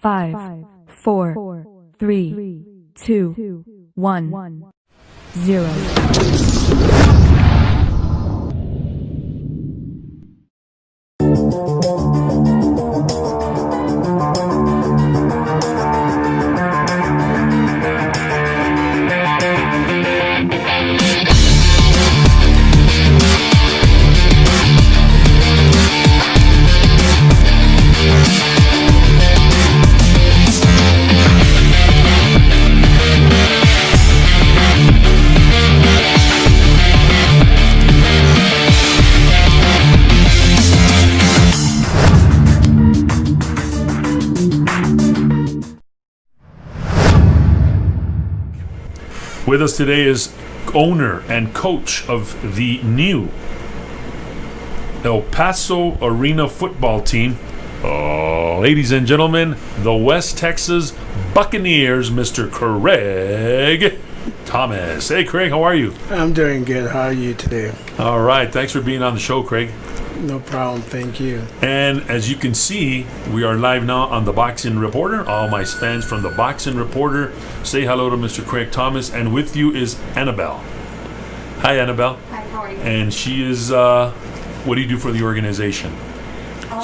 Five, four, three, two, 1, 0. With us today is owner and coach of the new El Paso Arena football team. Ladies and gentlemen, the West Texas Buccaneers, Mr. Craig Thomas. Hey, Craig, how are you? I'm doing good. How are you today? All right. Thanks for being on the show, Craig. No problem. Thank you. And as you can see, we are live now on the Boxing Reporter. All my fans from the Boxing Reporter, say hello to Mr. Craig Thomas. And with you is Annabelle. Hi, Annabelle. Hi, how are you? And she is, what do you do for the organization?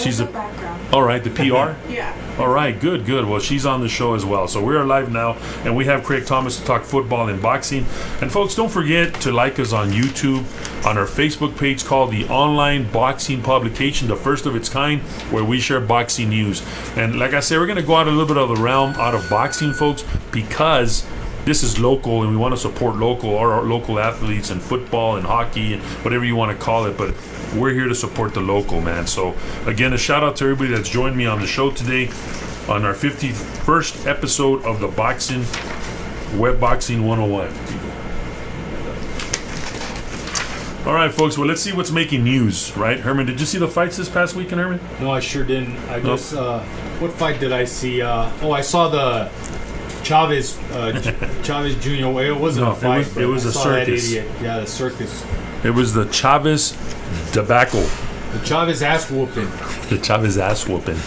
She's a background. All right, the PR? Yeah. All right, good. Well, she's on the show as well. So we are live now, and we have Craig Thomas to talk football and boxing. And folks, don't forget to like us on YouTube, on our Facebook page called the Online Boxing Publication, the first of its kind, where we share boxing news. And like I said, we're going to go out a little bit of the realm out of boxing, folks, because this is local, and we want to support local, our local athletes in football and hockey and whatever you want to call it. But we're here to support the local, man. So again, a shout out to everybody that's joined me on the show today on our 51st episode of the Boxing Web Boxing 101. All right, folks. Well, let's see what's making news, right? Herman, did you see the fights this past weekend, Herman? No, I sure didn't. I just what fight did I see? I saw the Chavez Jr. Well, it wasn't a fight. It was a circus. Yeah, the circus. It was the Chavez debacle. The Chavez ass whooping. The Chavez ass whooping.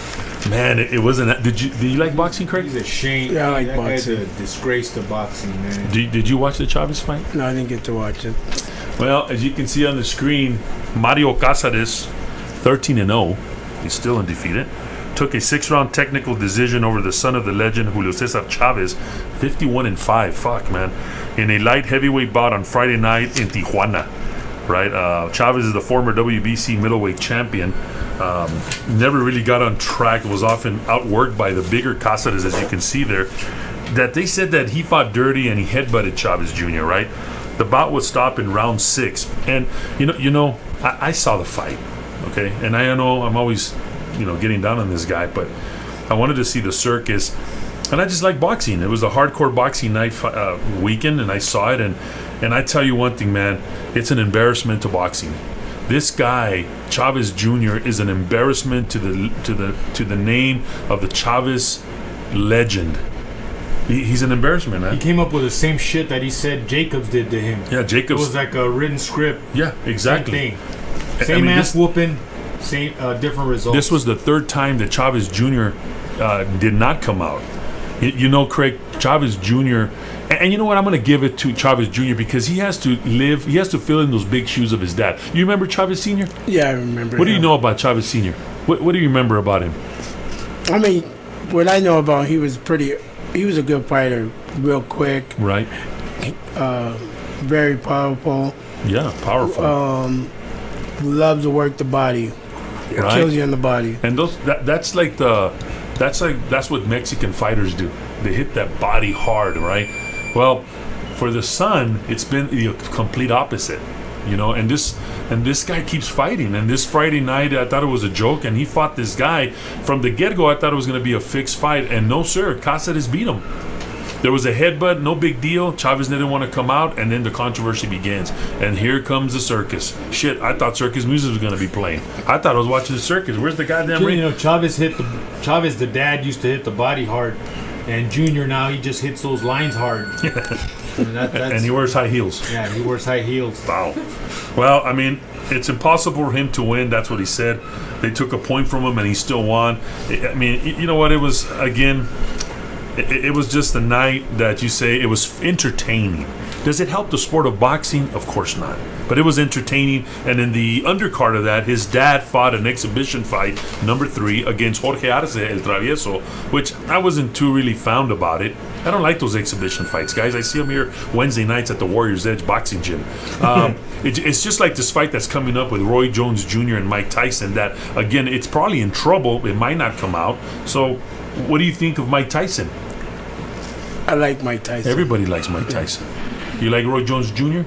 Man, it wasn't. Did you like boxing, Craig? He's a shame. Yeah, I like that boxing. guy's a disgrace to boxing, man. Did you watch the Chavez fight? No, I didn't get to watch it. Well, as you can see on the screen, Mario Casares, 13-0, he's still undefeated, took a 6-round technical decision over the son of the legend Julio Cesar Chavez, 51-5. Fuck, man. In a light heavyweight bout on Friday night in Tijuana. Right, Chavez is the former WBC middleweight champion. Never really got on track. Was often outworked by the bigger Casares, as you can see there. That they said that he fought dirty and he headbutted Chavez Jr. Right, the bout would stop in round 6. And I saw the fight. Okay, and I know I'm always getting down on this guy, but I wanted to see the circus, and I just like boxing. It was a hardcore boxing night weekend, and I saw it, and I tell you one thing, man, it's an embarrassment to boxing. This guy Chavez Jr. is an embarrassment to the name of the Chavez legend. He's an embarrassment, man. He came up with the same shit that he said Jacobs did to him. Yeah, Jacobs. It was like a written script. Yeah, exactly. Same thing. Same ass whooping. Same different results. This was the third time that Chavez Jr. Did not come out. Craig, Chavez Jr. And you know what? I'm going to give it to Chavez Jr. because he has to fill in those big shoes of his dad. You remember Chavez Sr.? Yeah, I remember What do you know about Chavez Sr.? What do you remember about him? I mean, what I know about him, he was a good fighter, real quick. Right. Very powerful. Yeah, powerful. Loves to work the body. It right? kills you in the body. And that's what Mexican fighters do. They hit that body hard, right? Well, for the son, it's been the complete opposite, and this guy keeps fighting. And this Friday night, I thought it was a joke, and he fought this guy from the get-go. I thought it was going to be a fixed fight, and no sir, Cáceres beat him. There was a headbutt, no big deal. Chavez didn't want to come out, and then the controversy begins. And here comes the circus. Shit, I thought circus music was going to be playing. I thought I was watching the circus. Where's the goddamn ring? Chavez the dad used to hit the body hard, and Junior now he just hits those lines hard. And he wears high heels. Yeah, he wears high heels. Wow. Well, I mean, it's impossible for him to win. That's what he said. They took a point from him, and he still won. I mean, you know what? It was, again... It was just a night that you say it was entertaining. Does it help the sport of boxing? Of course not. But it was entertaining. And in the undercard of that, his dad fought an exhibition fight, number 3, against Jorge Arce, El Travieso, which I wasn't too really fond about it. I don't like those exhibition fights, guys. I see them here Wednesday nights at the Warriors Edge boxing gym. It's just like this fight that's coming up with Roy Jones Jr. and Mike Tyson that, again, it's probably in trouble. It might not come out. So what do you think of Mike Tyson? I like Mike Tyson. Everybody likes Mike Tyson. You like Roy Jones Jr.?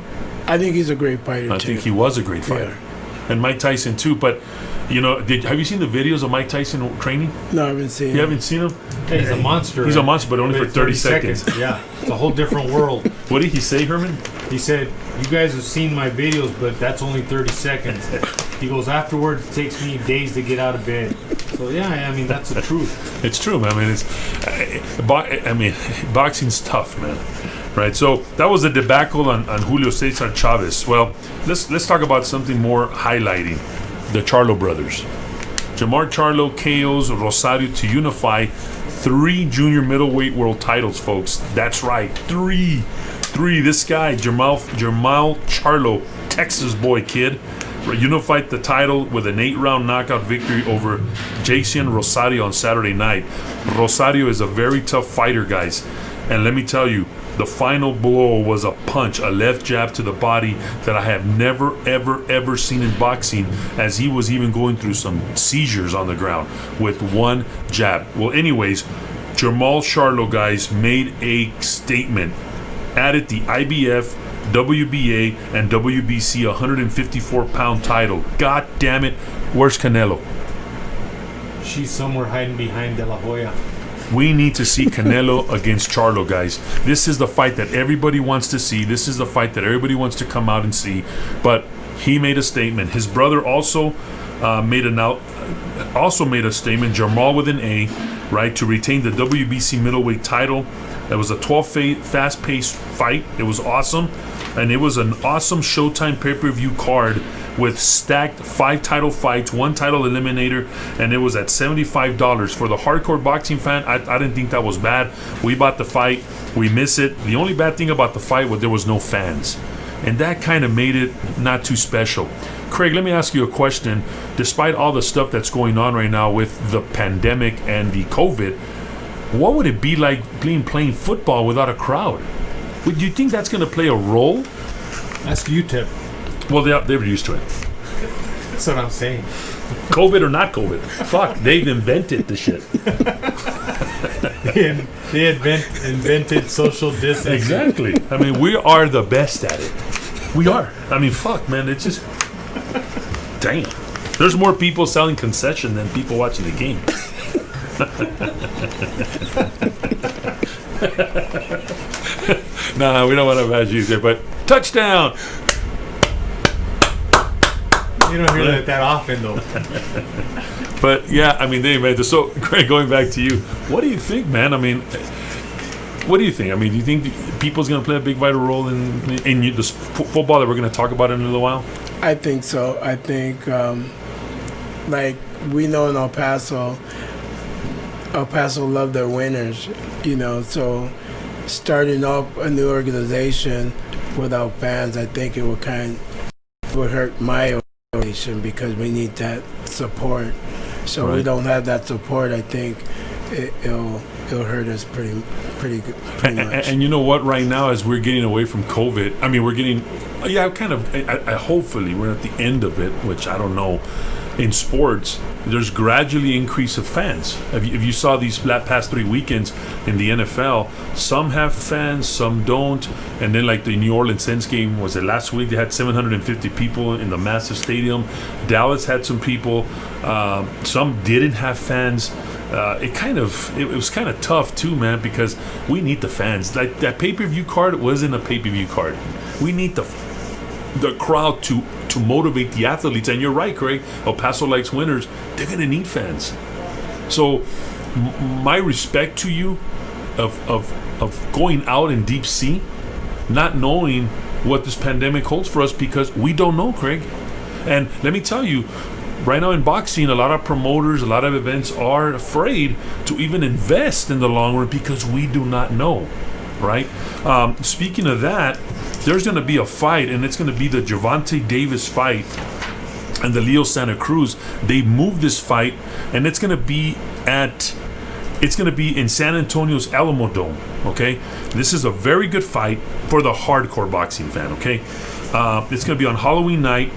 I think he's a great fighter, I think he was a great fighter. Yeah. And Mike Tyson, too. But, have you seen the videos of Mike Tyson training? No, I haven't seen You haven't seen him? Hey, he's a monster. He's a monster, but only for 30 seconds. Yeah, it's a whole different world. What did he say, Herman? He said, you guys have seen my videos, but that's only 30 seconds. He goes, afterwards, it takes me days to get out of bed. So, yeah, I mean, that's the truth. It's true, man. I mean, boxing's tough, man. Right? So, that was a debacle on Julio Cesar Chavez. Well, let's talk about something more highlighting. The Charlo brothers. Jamar Charlo KOs Rosario to unify 3 junior middleweight world titles, folks. That's right, 3. This guy, Jamal Charlo, Texas boy kid, unified the title with an 8-round knockout victory over Jason Rosario on Saturday night. Rosario is a very tough fighter, guys. And let me tell you, the final blow was a punch, a left jab to the body that I have never, ever, ever seen in boxing, as he was even going through some seizures on the ground with one jab. Well, anyways, Jamal Charlo, guys, made a statement. Added the IBF, WBA, and WBC 154-pound title. God damn it, where's Canelo? She's somewhere hiding behind De La Hoya. We need to see Canelo against Charlo, guys. This is the fight that everybody wants to see. This is the fight that everybody wants to come out and see. But he made a statement. His brother also made a statement, Jamal with an A, right, to retain the WBC middleweight title. That was a 12 fast-paced fight. It was awesome. And it was an awesome Showtime pay-per-view card with stacked 5 title fights, 1 title eliminator, and it was at $75. For the hardcore boxing fan, I didn't think that was bad. We bought the fight. We miss it. The only bad thing about the fight was there was no fans. And that kind of made it not too special. Craig, let me ask you a question. Despite all the stuff that's going on right now with the pandemic and the COVID, what would it be like playing football without a crowd? Do you think that's going to play a role? Ask UTEP. Well, they're used to it. That's what I'm saying. COVID or not COVID. Fuck, they've invented the shit. They invented social distancing. Exactly. I mean, we are the best at it. We are. I mean, fuck, man. It's just... Damn. There's more people selling concession than people watching the game. Nah, we don't want to badge you there, but touchdown! You don't hear that often, though. But yeah, I mean, they invented. So, Craig, going back to you, what do you think, man? I mean, what do you think? I mean, do you think people's going to play a big vital role in this football that we're going to talk about in a little while? I think so. I think, like we know in El Paso love their winners, so starting up a new organization without fans, I think it would hurt my organization because we need that support. So right. We don't have that support. I think it'll hurt us pretty much. And you know what? Right now, as we're getting away from COVID, I mean, we're getting, hopefully we're at the end of it, which I don't know. in sports, there's gradually increase of fans. If you saw these past 3 weekends in the NFL, some have fans, some don't. And then like the New Orleans Saints game, was it last week? They had 750 people in the massive stadium. Dallas had some people. Some didn't have fans. It was kind of tough too, man, because we need the fans. Like that pay-per-view card wasn't a pay-per-view card. We need the crowd to motivate the athletes. And you're right, Craig. El Paso likes winners. They're gonna need fans. So my respect to you of going out in deep sea, not knowing what this pandemic holds for us, because we don't know, Craig. And let me tell you, right now in boxing, a lot of promoters, a lot of events are afraid to even invest in the long run because we do not know, right? Speaking of that, there's going to be a fight, and it's going to be the Gervonta Davis fight and the Leo Santa Cruz. They moved this fight, and it's going to be in San Antonio's Alamo Dome. Okay, this is a very good fight for the hardcore boxing fan. Okay, it's going to be on Halloween night.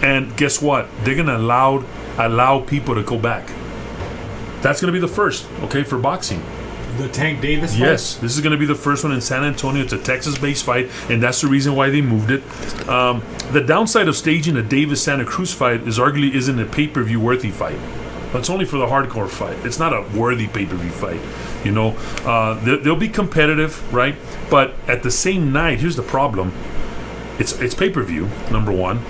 And guess what? They're going to allow people to go back. That's going to be the first, okay, for boxing. The Tank Davis fight? Yes, this is going to be the first one in San Antonio. It's a Texas-based fight, and that's the reason why they moved it. The downside of staging a Davis-Santa Cruz fight is arguably isn't a pay-per-view worthy fight. It's only for the hardcore fight. It's not a worthy pay-per-view fight. You know, they'll be competitive, right? But at the same night, here's the problem. It's pay-per-view, number one.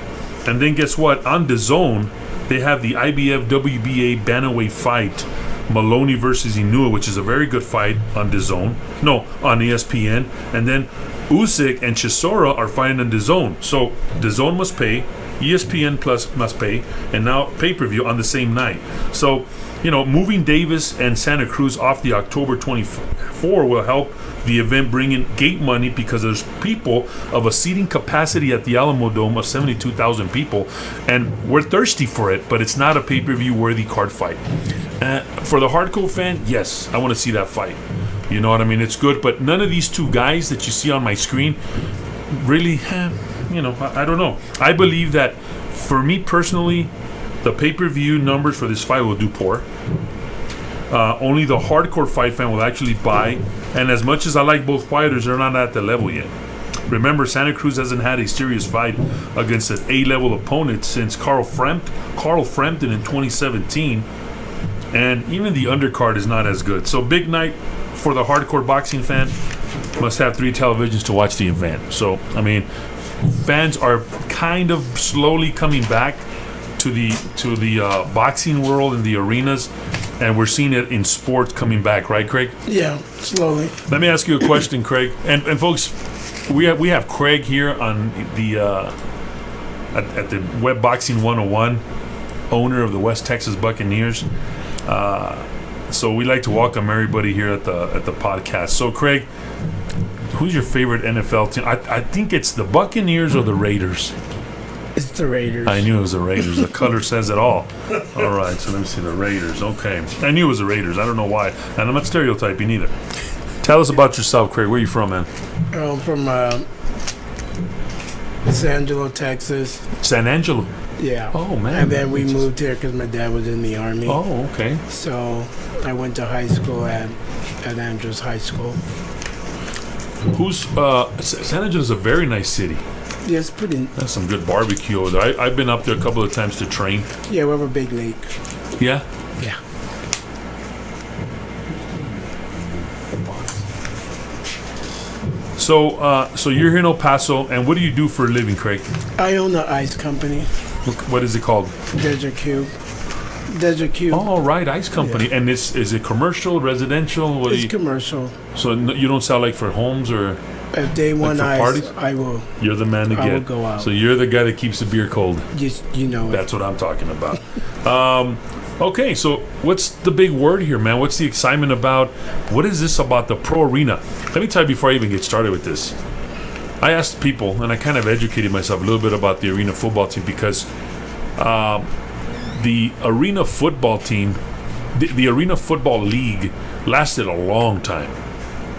And then guess what? On DAZN, they have the IBF WBA bantamweight fight, Maloney versus Inoue, which is a very good fight on DAZN. No, on ESPN. And then Usyk and Chisora are fighting on DAZN. So DAZN must pay, ESPN Plus must pay, and now pay-per-view on the same night. So, you know, moving Davis and Santa Cruz off the October 24 will help the event bring in gate money, because there's people of a seating capacity at the Alamo Dome of 72,000 people, and we're thirsty for it, but it's not a pay-per-view worthy card fight. For the hardcore fan, yes, I want to see that fight. You know what I mean? It's good, but none of these two guys that you see on my screen really, I don't know. I believe that for me personally, the pay-per-view numbers for this fight will do poor. Only the hardcore fight fan will actually buy. And as much as I like both fighters, they're not at the level yet. Remember, Santa Cruz hasn't had a serious fight against an A-level opponent since Carl Frampton in 2017. And even the undercard is not as good. So big night for the hardcore boxing fan. Must have 3 televisions to watch the event. So, I mean, fans are kind of slowly coming back to the boxing world and the arenas. And we're seeing it in sports coming back, right, Craig? Yeah, slowly. Let me ask you a question, Craig. And folks, we have Craig here on the at the Web Boxing 101, owner of the West Texas Buccaneers. So we like to welcome everybody here at the podcast. So, Craig, who's your favorite NFL team? I think it's the Buccaneers or the Raiders. It's the Raiders. I knew it was the Raiders. The color says it all. All right, so let me see the Raiders. Okay. I knew it was the Raiders. I don't know why. And I'm not stereotyping either. Tell us about yourself, Craig. Where are you from, man? I'm from San Angelo, Texas. San Angelo? Yeah. Oh, man. And then we moved here because my dad was in the Army. Oh, okay. So I went to high school at Andrews High School. San Angelo is a very nice city. Yeah, it's pretty. That's some good barbecue over there. I've been up there a couple of times to train. Yeah, we have a big lake. Yeah? Yeah. So you're here in El Paso, and what do you do for a living, Craig? I own an ice company. What is it called? Desert Cube. Desert Cube. Oh, right, ice company. Yeah. And is it commercial, residential? It's commercial. So you don't sell like for homes or? If they want ice, parties? I will. You're the man to get. I will go out. So you're the guy that keeps the beer cold. Just, you know it. That's what I'm talking about. Okay, so what's the big word here, man? What's the excitement about? What is this about the pro arena? Let me tell you before I even get started with this. I asked people, and I kind of educated myself a little bit about the arena football team, because the arena football team, the arena football league lasted a long time.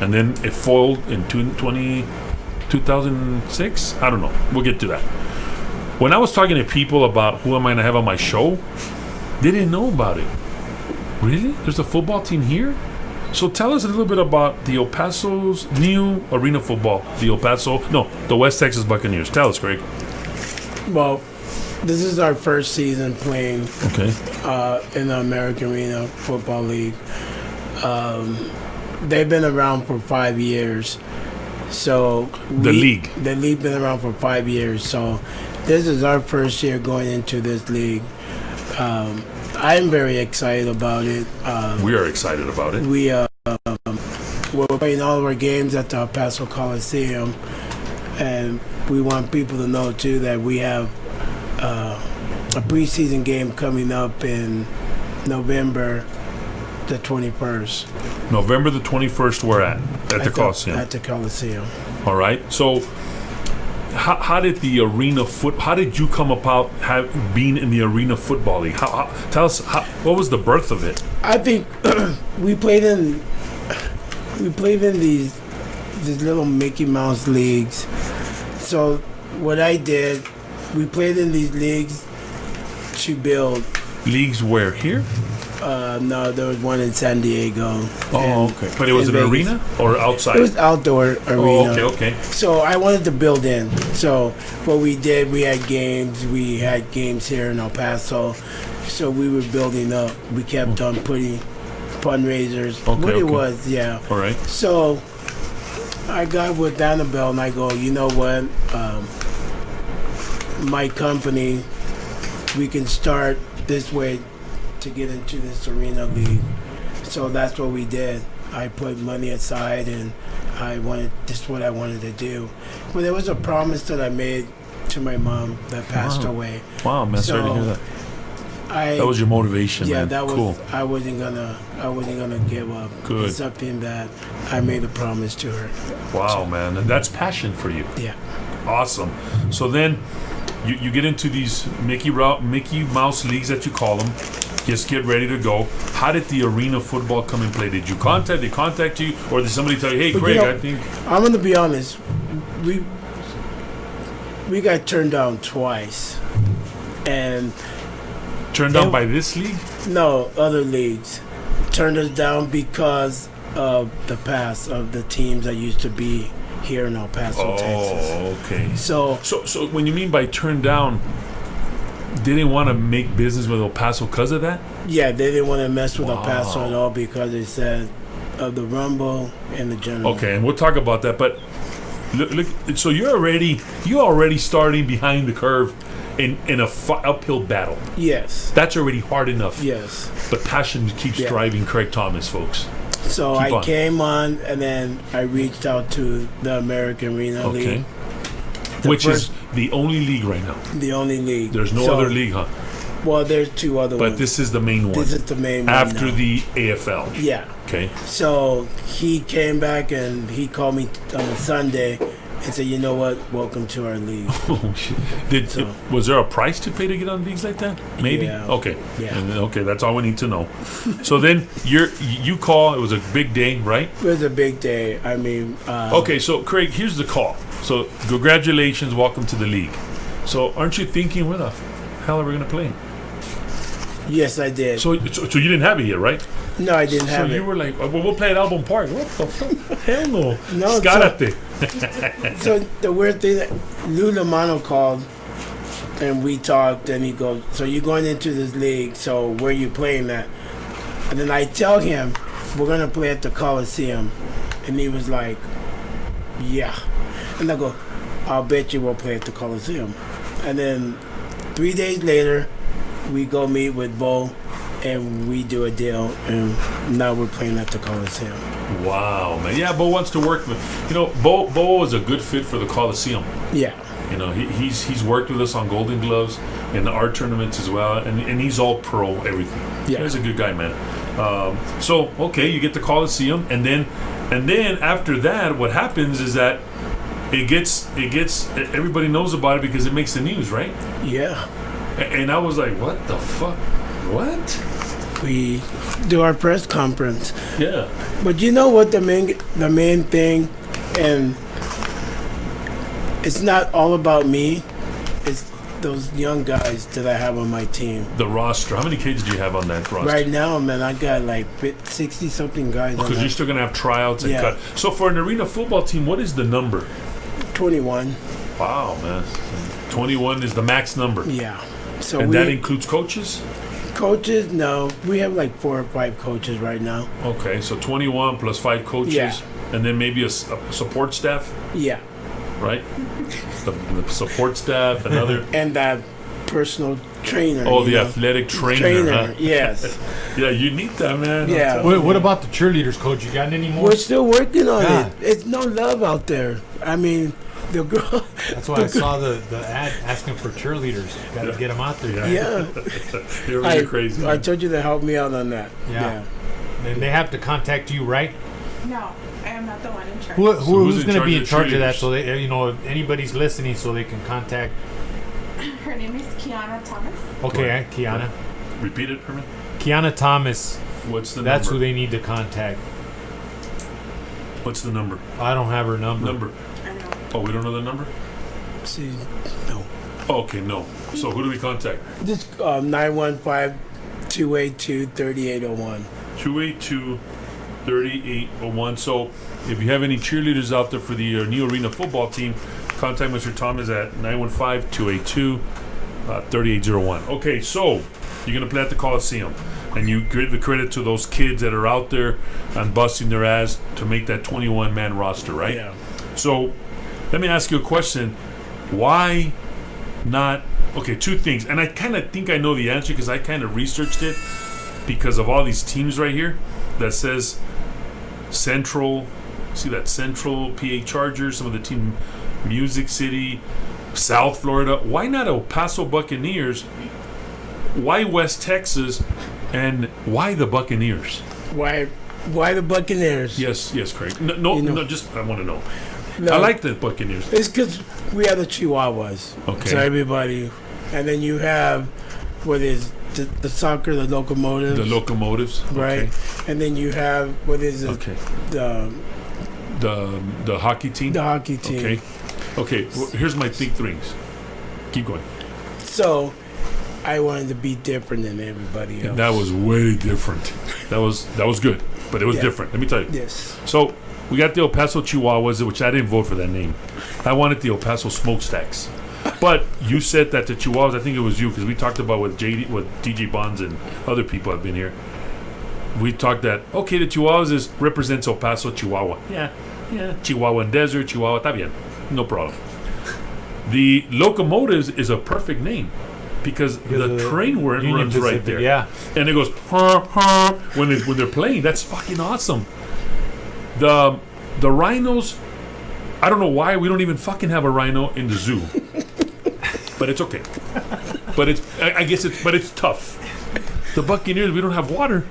And then it foiled in 2006? I don't know. We'll get to that. when I was talking to people about who am I going to have on my show, they didn't know about it. Really? There's a football team here? So tell us a little bit about the El Paso's new arena football. The West Texas Buccaneers. Tell us, Greg. Well, this is our first season playing Okay. in the American Arena Football League. They've been around for 5 years. So The league. The league been around for 5 years. So this is our first year going into this league. I'm very excited about it. We are excited about it. We're playing all of our games at the El Paso Coliseum, and we want people to know too that we have a preseason game coming up in November the 21st. November the 21st, we're at the Coliseum. At the Coliseum. All right. So, how did the arena how did you come about being in the arena football league? Tell us what was the birth of it? I think we played in these little Mickey Mouse leagues. So what I did, we played in these leagues to build. Leagues where? Here? No, there was one in San Diego. Oh, okay. But it was an Vegas. arena or outside? It was outdoor arena. Oh, okay. So I wanted to build in. So what we did, we had games. We had games here in El Paso. So we were building up. We kept on putting fundraisers. Okay, It was, yeah. All right. So I got with Annabelle and I go, you know what? My company, we can start this way to get into this arena league. So that's what we did. I put money aside and this is what I wanted to do. But there was a promise that I made to my mom that passed away. Wow, man, sorry to hear that. That was your motivation, yeah, man. that was cool. I wasn't gonna give up. Good. It's something that I made a promise to her. Wow, man. And that's passion for you. Yeah. Awesome. So then you get into these Mickey Mouse leagues that you call them. Just get ready to go. How did the arena football come in play? Did they contact you, or did somebody tell you, "Hey, But Craig, you know, I think"? I'm gonna be honest. We got turned down twice, and Turned down by this league? no other leagues turned us down because of the past of the teams that used to be here in El Paso, Texas. Oh, okay. So So when you mean by turned down, they didn't want to make business with El Paso because of that? yeah, they didn't want to mess with El Wow. Paso at all because they said of the Rumble and the General. Okay, and we'll talk about that. But look, so you're already starting behind the curve in a uphill battle. Yes. That's already hard enough. Yes. But passion keeps Yeah. driving Craig Thomas, folks. So Keep I on. came on, and then I reached out to the American Arena Okay. League, Which is first- the only league right now. the only league. There's no So- other league, huh? Well, there's two other But ones. this is the main one. This is the main one after now. the AFL. Yeah. Okay. So he came back and he called me on Sunday and said, "You know what? Welcome to our league." Oh shit! So- Was there a price to pay to get on leagues like that? Maybe. Yeah. Okay. Yeah. And then- okay, that's all we need to know. So then you call. It was a big day, right? It was a big day. I mean, Okay. So Craig, here's the call. So congratulations, welcome to the league. So aren't you thinking, where the hell are we gonna play? yes, I did. So you didn't have it yet, right? No, I didn't So have you it. were like, well, we'll play at Album Park. What the fuck? Hell no. No, Escárate. So the weird thing that Lou Lamano called and we talked and he goes, "So you're going into this league, so where you playing at?" And then I tell him, "We're gonna play at the Coliseum." And he was like, "Yeah." And I go, "I'll bet you we'll play at the Coliseum." And then 3 days later, we go meet with Bo and we do a deal, and now we're playing at the Coliseum. Wow, man. Yeah, Bo wants to work with. Bo is a good fit for the Coliseum. Yeah. You know, he's worked with us on Golden Gloves and the art tournaments as well, and he's all pro everything. Yeah. He's a good guy, man. So okay, you get the Coliseum, and then after that, what happens is that it gets everybody knows about it because it makes the news, right? Yeah. And I was like, what the fuck? What? We do our press conference. Yeah. But you know what the main thing, and it's not all about me. It's those young guys that I have on my team. The roster. How many kids do you have on that roster? Right now, man, I got like 60 something guys. Because you're still gonna have tryouts and Yeah. cut. So for an arena football team, what is the number? 21. Wow, man. 21 is the max number. Yeah. So And we that includes coaches? coaches. No, we have like 4 or 5 coaches right now. Okay, so 21 plus 5 coaches. Yeah. And then maybe a support staff, Yeah, right? The support staff and other. and that personal trainer. Oh, you the know. athletic trainer. Huh? Yes. Yeah, you need that, man. Yeah. What about the cheerleaders, coach? You got any more? We're still working on Yeah. it. It's no love out there. I mean, the girl. That's why I saw the ad asking for cheerleaders. Got to get them out there. Yeah. You're really crazy. I told you to help me out on that. Yeah. And they have to contact you, right? No, I am not the one in charge. Who's in going to charge be of in charge of that? cheerleaders? So they, if anybody's listening, so they can contact. Her name is Kiana Thomas. Okay, Kiana. Repeat it, Herman. Kiana Thomas. What's the That's number? who they need to contact. What's the number? I don't have her number. I know. Oh, we don't know the number? See, no. Oh, okay, no. So who do we contact? Just 915-282-3801. 282-3801. So if you have any cheerleaders out there for the New Arena football team, contact Mr. Thomas at 915-282-3801. Okay, so you're going to play at the Coliseum. And you give the credit to those kids that are out there and busting their ass to make that 21-man roster, right? Yeah. So let me ask you a question. Why not? Okay, 2 things. And I kind of think I know the answer because I kind of researched it because of all these teams right here that says Central. See that Central PA Chargers, some of the team Music City, South Florida. Why not El Paso Buccaneers? Why West Texas? And why the Buccaneers? Why the Buccaneers? Yes, Craig. No, You know- no, just I want to know. No, I like the Buccaneers. It's because we have the Chihuahuas. Okay. So everybody, and then you have what is the soccer, the locomotives, The Locomotives, right? And then you have what is it? Okay. The The hockey team. the hockey team. Okay. Well, here's my big things. Keep going. So I wanted to be different than everybody else. That was way different. That was good, but it was Yeah. different. Let me tell you. Yes. So we got the El Paso Chihuahuas, which I didn't vote for that name. I wanted the El Paso Smokestacks. But you said that the Chihuahuas, I think it was you, because we talked about with DJ Bonds and other people have been here. We talked that, okay, the Chihuahuas represents El Paso, Chihuahua. Yeah. Chihuahuan Desert, Chihuahua, está bien. No problem. The Locomotives is a perfect name because the train Union runs right Pacific, there. Yeah. And it goes, when they're playing. That's fucking awesome. The rhinos, I don't know why we don't even fucking have a rhino in the zoo. But it's okay. But it's tough. The Buccaneers, we don't have water.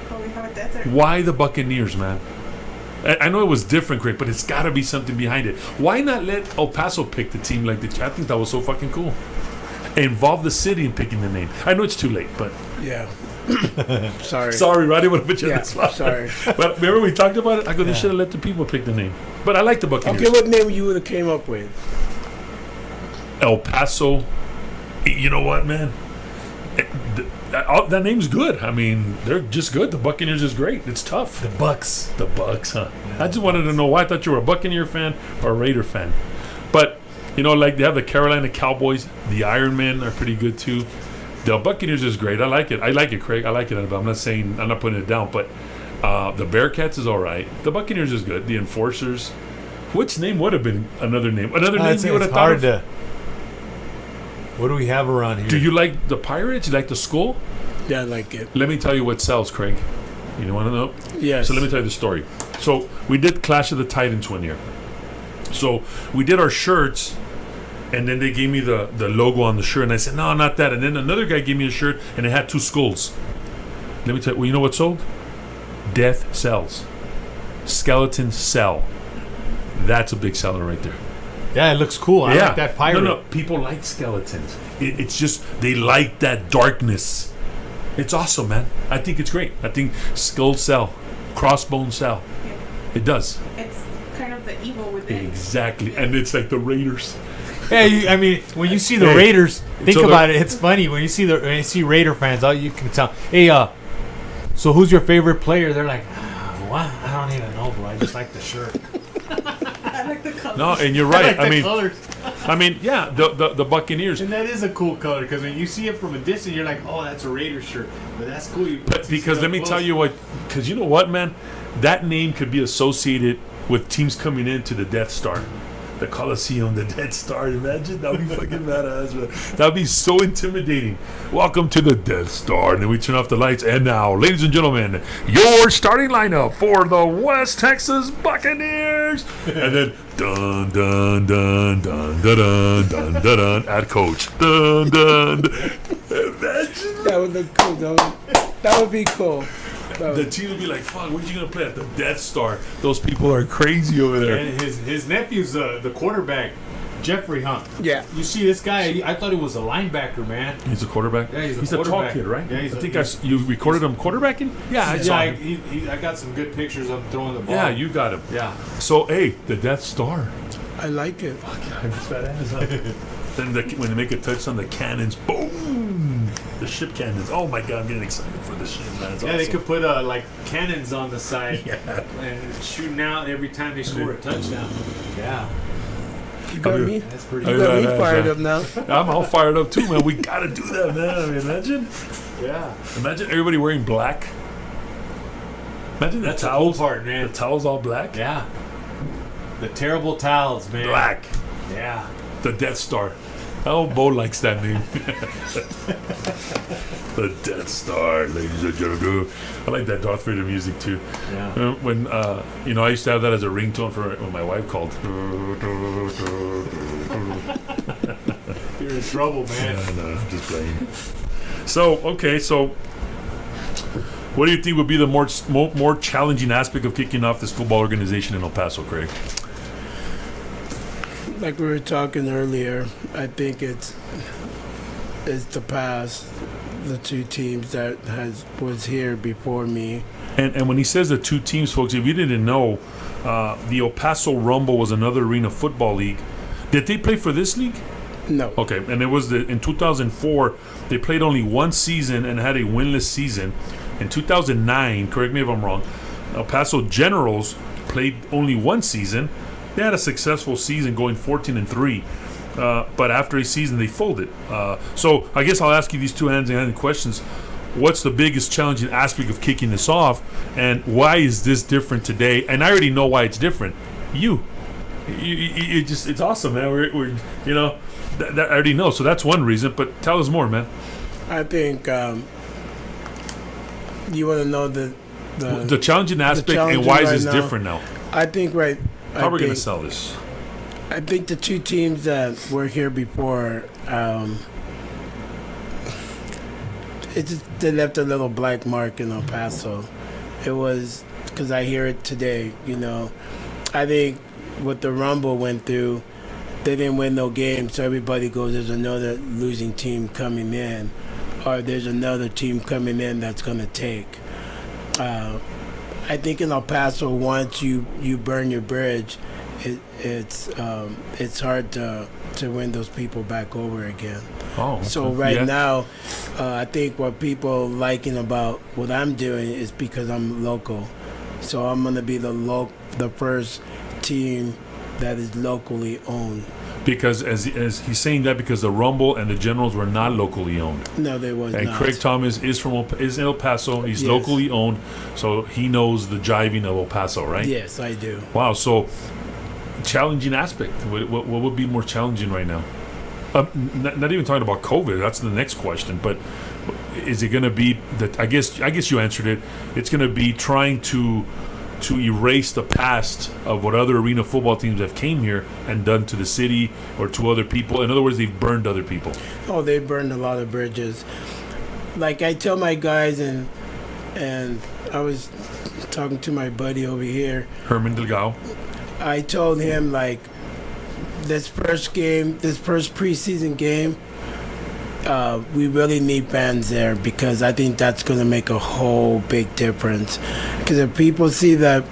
But we have a desert. Why the Buccaneers, man? I know it was different, Craig, but it's got to be something behind it. Why not let El Paso pick the team like the? I think that was so fucking cool. Involve the city in picking the name. I know it's too late, but Yeah. Sorry. sorry, Roddy, would have put you in Yeah. the spot. Sorry. But remember we talked about it? I go, they should have let the people pick the name. But I like the Buccaneers. Okay, what name you would have came up with? El Paso. You know what, man? That name's good. I mean, they're just good. The Buccaneers is great. It's tough. The Bucks. The Bucks, huh? I just wanted to know why. I thought you were a Buccaneer fan or a Raider fan. But, like they have the Carolina Cowboys. The Ironmen are pretty good, too. The Buccaneers is great. I like it. Craig. I like it. I'm not saying, I'm not putting it down. But the Bearcats is all right. The Buccaneers is good. The Enforcers. Which name would have been another name? Another name you would have thought of? What do we have around here? Do you like the Pirates? You like the Skull? Yeah, I like it. Let me tell you what sells, Craig. You want to know? Yes. So let me tell you the story. So we did Clash of the Titans one year. So we did our shirts, and then they gave me the logo on the shirt, and I said, no, not that. And then another guy gave me a shirt, and it had 2 skulls. Let me tell you, well, you know what sold? Death sells. Skeletons sell. That's a big seller right there. Yeah, it looks cool. I like that pirate. No, people like skeletons. It's just, they like that darkness. It's awesome, man. I think it's great. I think skulls sell. Crossbones sell. Yeah. It does. It's kind of the evil within. Exactly. And it's like the Raiders. Hey, I mean, when you see the Hey, Raiders, think so about it. It's funny when you see Raider fans. All you can tell, hey, so who's your favorite player? They're like, what? I don't even know, bro. I just like the shirt. I like the color. No, and you're I right. like the colors. Yeah, the Buccaneers. And that is a cool color because when you see it from a distance, you're like, oh, that's a Raiders shirt. But that's cool. Because let me tell you what. Because you know what, man, that name could be associated with teams coming into the Death Star. The Coliseum, the Death Star. Imagine that'd be fucking badass, man. That'd be so intimidating. Welcome to the Death Star, and then we turn off the lights. And now, ladies and gentlemen, your starting lineup for the West Texas Buccaneers. And then dun dun dun dun dun dun dun dun dun at coach. Dun dun. Dun. Imagine That would look cool. That would be cool. the team would be like, "Fuck, where'd you gonna play at the Death Star? Those people are crazy over there." And his nephew's the quarterback, Jeffrey Hunt. Yeah. You see this guy? I thought he was a linebacker, man. He's a quarterback. Yeah, he's a tall quarterback. kid, right? Yeah, I think you recorded him quarterbacking. Yeah, I saw him. I got some good pictures of him throwing the ball. Yeah, you got him. Yeah. So, hey, the Death Star. I like it. Then when they make a touchdown, the cannons, boom! The ship cannons. Oh my god, I'm getting excited for this shit, man. It's Yeah, they awesome. could put like cannons on the side and shooting out every time they score a touchdown. Yeah, You got me? that's pretty You good. got me Yeah, fired yeah. up now. I'm all fired up too, man. We gotta do that, man. I mean, imagine everybody wearing black. Imagine That's the the cool towels, part, man. the towels all black. Yeah, the terrible towels, man. Black. Yeah. The Death Star. Oh, Bo likes that name. The Death Star, ladies and gentlemen. I like that Darth Vader music too. Yeah. When I used to have that as a ringtone for when my wife called. You're in trouble, man. Yeah, no, I'm just playing. So what do you think would be the more challenging aspect of kicking off this football organization in El Paso, Craig? Like we were talking earlier, I think it's the past, the two teams that was here before me. And when he says the two teams, folks, if you didn't know, the El Paso Rumble was another arena football league. Did they play for this league? No. Okay, and it was in 2004. They played only one season and had a winless season. In 2009, correct me if I'm wrong, El Paso Generals played only one season. They had a successful season, going 14-3. But after a season, they folded. So I guess I'll ask you these two hand-in-hand questions. What's the biggest challenging aspect of kicking this off, and why is this different today? And I already know why it's different. It's awesome, man. We're that I already know. So that's one reason. But tell us more, man. I think you want to know the challenging aspect and why is this different now? I think How are we going to sell this? I think the two teams that were here before, they left a little black mark in El Paso. It was because I hear it today. I think what the Rumble went through, they didn't win no game, so everybody goes, "There's another losing team coming in, or there's another team coming in that's going to take." I think in El Paso, once you burn your bridge, it's hard to win those people back over again. Oh, okay. So now, I think what people liking about what I'm doing is because I'm local. So I'm gonna be the first team that is locally owned. Because as he's saying that because the Rumble and the Generals were not locally owned. No, they was and not. Craig Thomas is in El Paso. He's Yes. locally owned, so he knows the jiving of El Paso, right? Yes, I do. Wow. So challenging aspect. What would be more challenging right now? Not even talking about COVID. That's the next question. But is it going to be that? I guess you answered it. It's going to be trying to erase the past of what other arena football teams have came here and done to the city or to other people. In other words, they've burned other people. Oh, they burned a lot of bridges. Like I tell my guys, and I was talking to my buddy over here. Herman Delgado. I told him, like, this first preseason game, we really need fans there because I think that's going to make a whole big difference. Because if people see the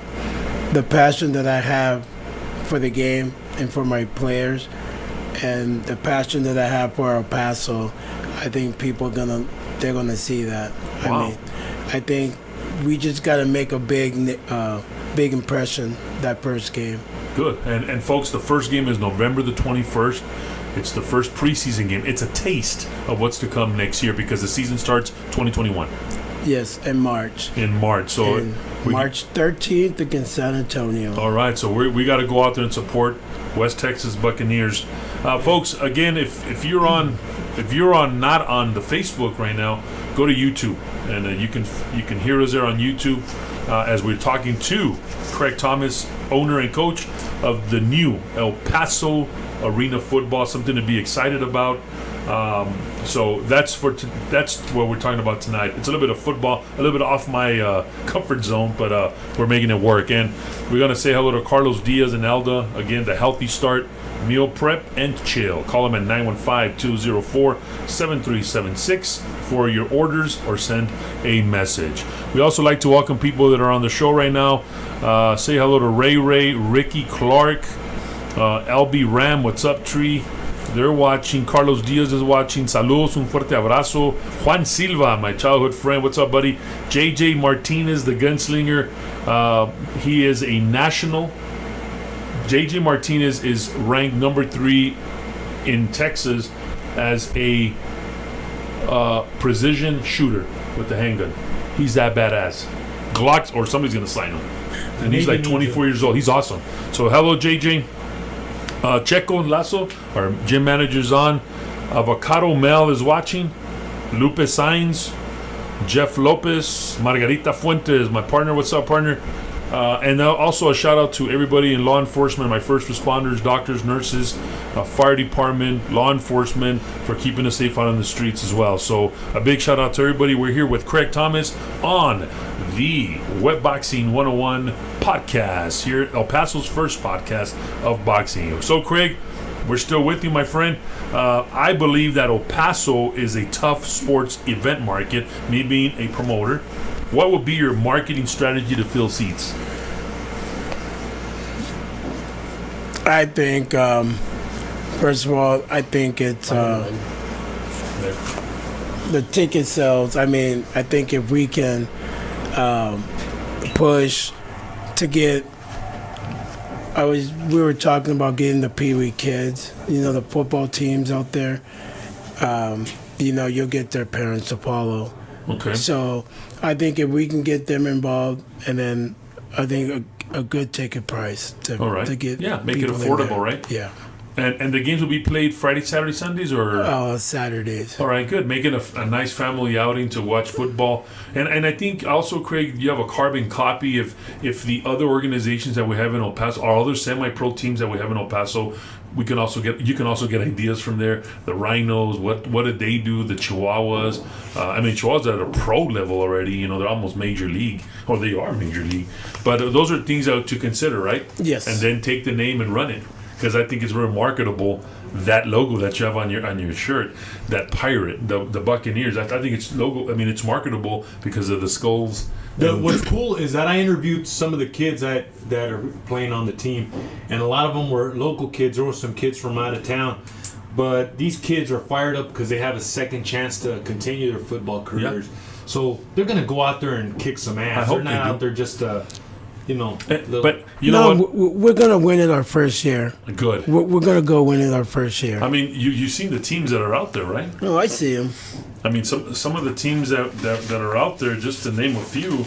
passion that I have for the game and for my players, and the passion that I have for El Paso, I think they're gonna see that. Wow. I mean, I think we just got to make a big impression that first game. Good. And folks, the first game is November the 21st. It's the first preseason game. It's a taste of what's to come next year because the season starts 2021. Yes, in March. In March. So And March 13th against San Antonio. all right. So we got to go out there and support West Texas Buccaneers. Folks, again, if you're not on the Facebook right now, go to YouTube and you can hear us there on YouTube as we're talking to Craig Thomas, owner and coach of the new El Paso Arena Football. Something to be excited about. So that's what we're talking about tonight. It's a little bit of football, a little bit off my comfort zone, but we're making it work. And we're gonna say hello to Carlos Diaz and Alda again. The Healthy Start Meal Prep and Chill. Call them at 915-204-7376 for your orders or send a message. We also like to welcome people that are on the show right now. Say hello to Ray, Ricky Clark, LB Ram. What's up, Tree? They're watching. Carlos Diaz is watching. Saludos, un fuerte abrazo. Juan Silva, my childhood friend. What's up, buddy? JJ Martinez, the gunslinger. He is a national. JJ Martinez is ranked number 3 in Texas as a precision shooter with the handgun. He's that badass. Glock, or somebody's going to sign him. And he's like 24 years old. He's awesome. So, hello, JJ. Checo Lasso, our gym manager's on. Avocado Mel is watching. Lupe Sainz, Jeff Lopez, Margarita Fuentes, my partner. What's up, partner? And also a shout out to everybody in law enforcement, my first responders, doctors, nurses, fire department, law enforcement, for keeping us safe out on the streets as well. So a big shout out to everybody. We're here with Craig Thomas on the Web Boxing 101 podcast, here at El Paso's first podcast of boxing. So Craig, we're still with you, my friend. I believe that El Paso is a tough sports event market, me being a promoter. What would be your marketing strategy to fill seats? I think, first of all, I think it's the ticket sales. I mean, I think if we can push to get, we were talking about getting the Pee Wee kids, the football teams out there. You'll get their parents to follow. Okay. So I think if we can get them involved, and then I think a good ticket price to get make it affordable, right? Yeah. And the games will be played Friday, Saturday, Sundays, or Saturdays. All right, good. Make it a nice family outing to watch football. And I think also, Craig, you have a carbon copy if the other organizations that we have in El Paso, or other semi-pro teams that we have in El Paso, you can also get ideas from there. The Rhinos, what did they do? The Chihuahuas. Chihuahuas are at a pro level already. They're almost major league, or they are major league. But those are things to consider, right? Yes. And then take the name and run it. Because I think it's very marketable, that logo that you have on your shirt, that pirate, the Buccaneers. I think it's logo. It's marketable because of the skulls. What's cool is that I interviewed some of the kids that are playing on the team, and a lot of them were local kids. There were some kids from out of town, but these kids are fired up because they have a second chance to continue their football careers. Yep. So they're gonna go out there and kick some ass. They're not out there just to. But you know what? We're gonna win it our first year. Good. We're gonna go win it our first year. You've seen the teams that are out there, right? Oh, I see them. Some of the teams that are out there, just to name a few,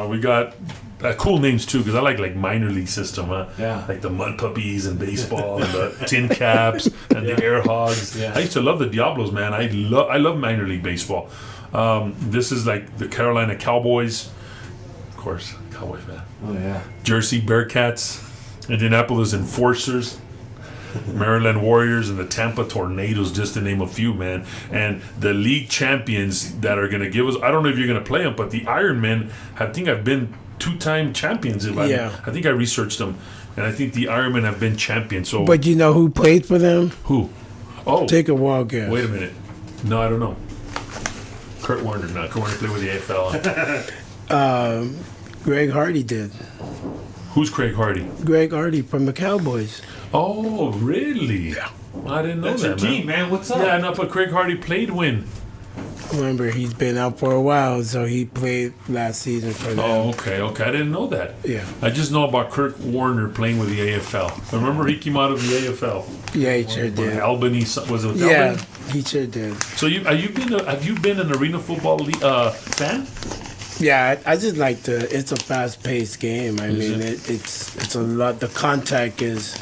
we got cool names too, because I like minor league system, huh? Yeah. Like the Mud Puppies in baseball, and the Tin Caps and the Air Hogs. Yeah. I used to love the Diablos, man. I love minor league baseball. This is like the Carolina Cowboys, of course. Cowboy fan. Oh yeah. Jersey Bearcats, Indianapolis Enforcers, Maryland Warriors, and the Tampa Tornadoes, just to name a few, man. And the league champions that are going to give us, I don't know if you're going to play them, but the Ironmen, I think I've been 2-time champions. I think I researched them, and I think the Ironmen have been champions. So, but you know who played for them? Who? Oh. Take a wild guess. Wait a minute. No, I don't know. Kurt Warner. No, Kurt Warner played with the AFL. Greg Hardy did. Who's Craig Hardy? Greg Hardy from the Cowboys. Oh, really? Yeah. I didn't know That's that, your team, man. What's up? Yeah, no, but Craig Hardy played when. Remember, he's been out for a while, so he played last season for them. Oh, okay. I didn't know that. Yeah. I just know about Kirk Warner playing with the AFL. Remember, he came out of the AFL. Yeah, he sure did. Albany was it? Yeah, Albany? he sure did. So have you been an arena football fan? Yeah, I just like it's a fast-paced game. I mean, it? it's a lot. The contact is.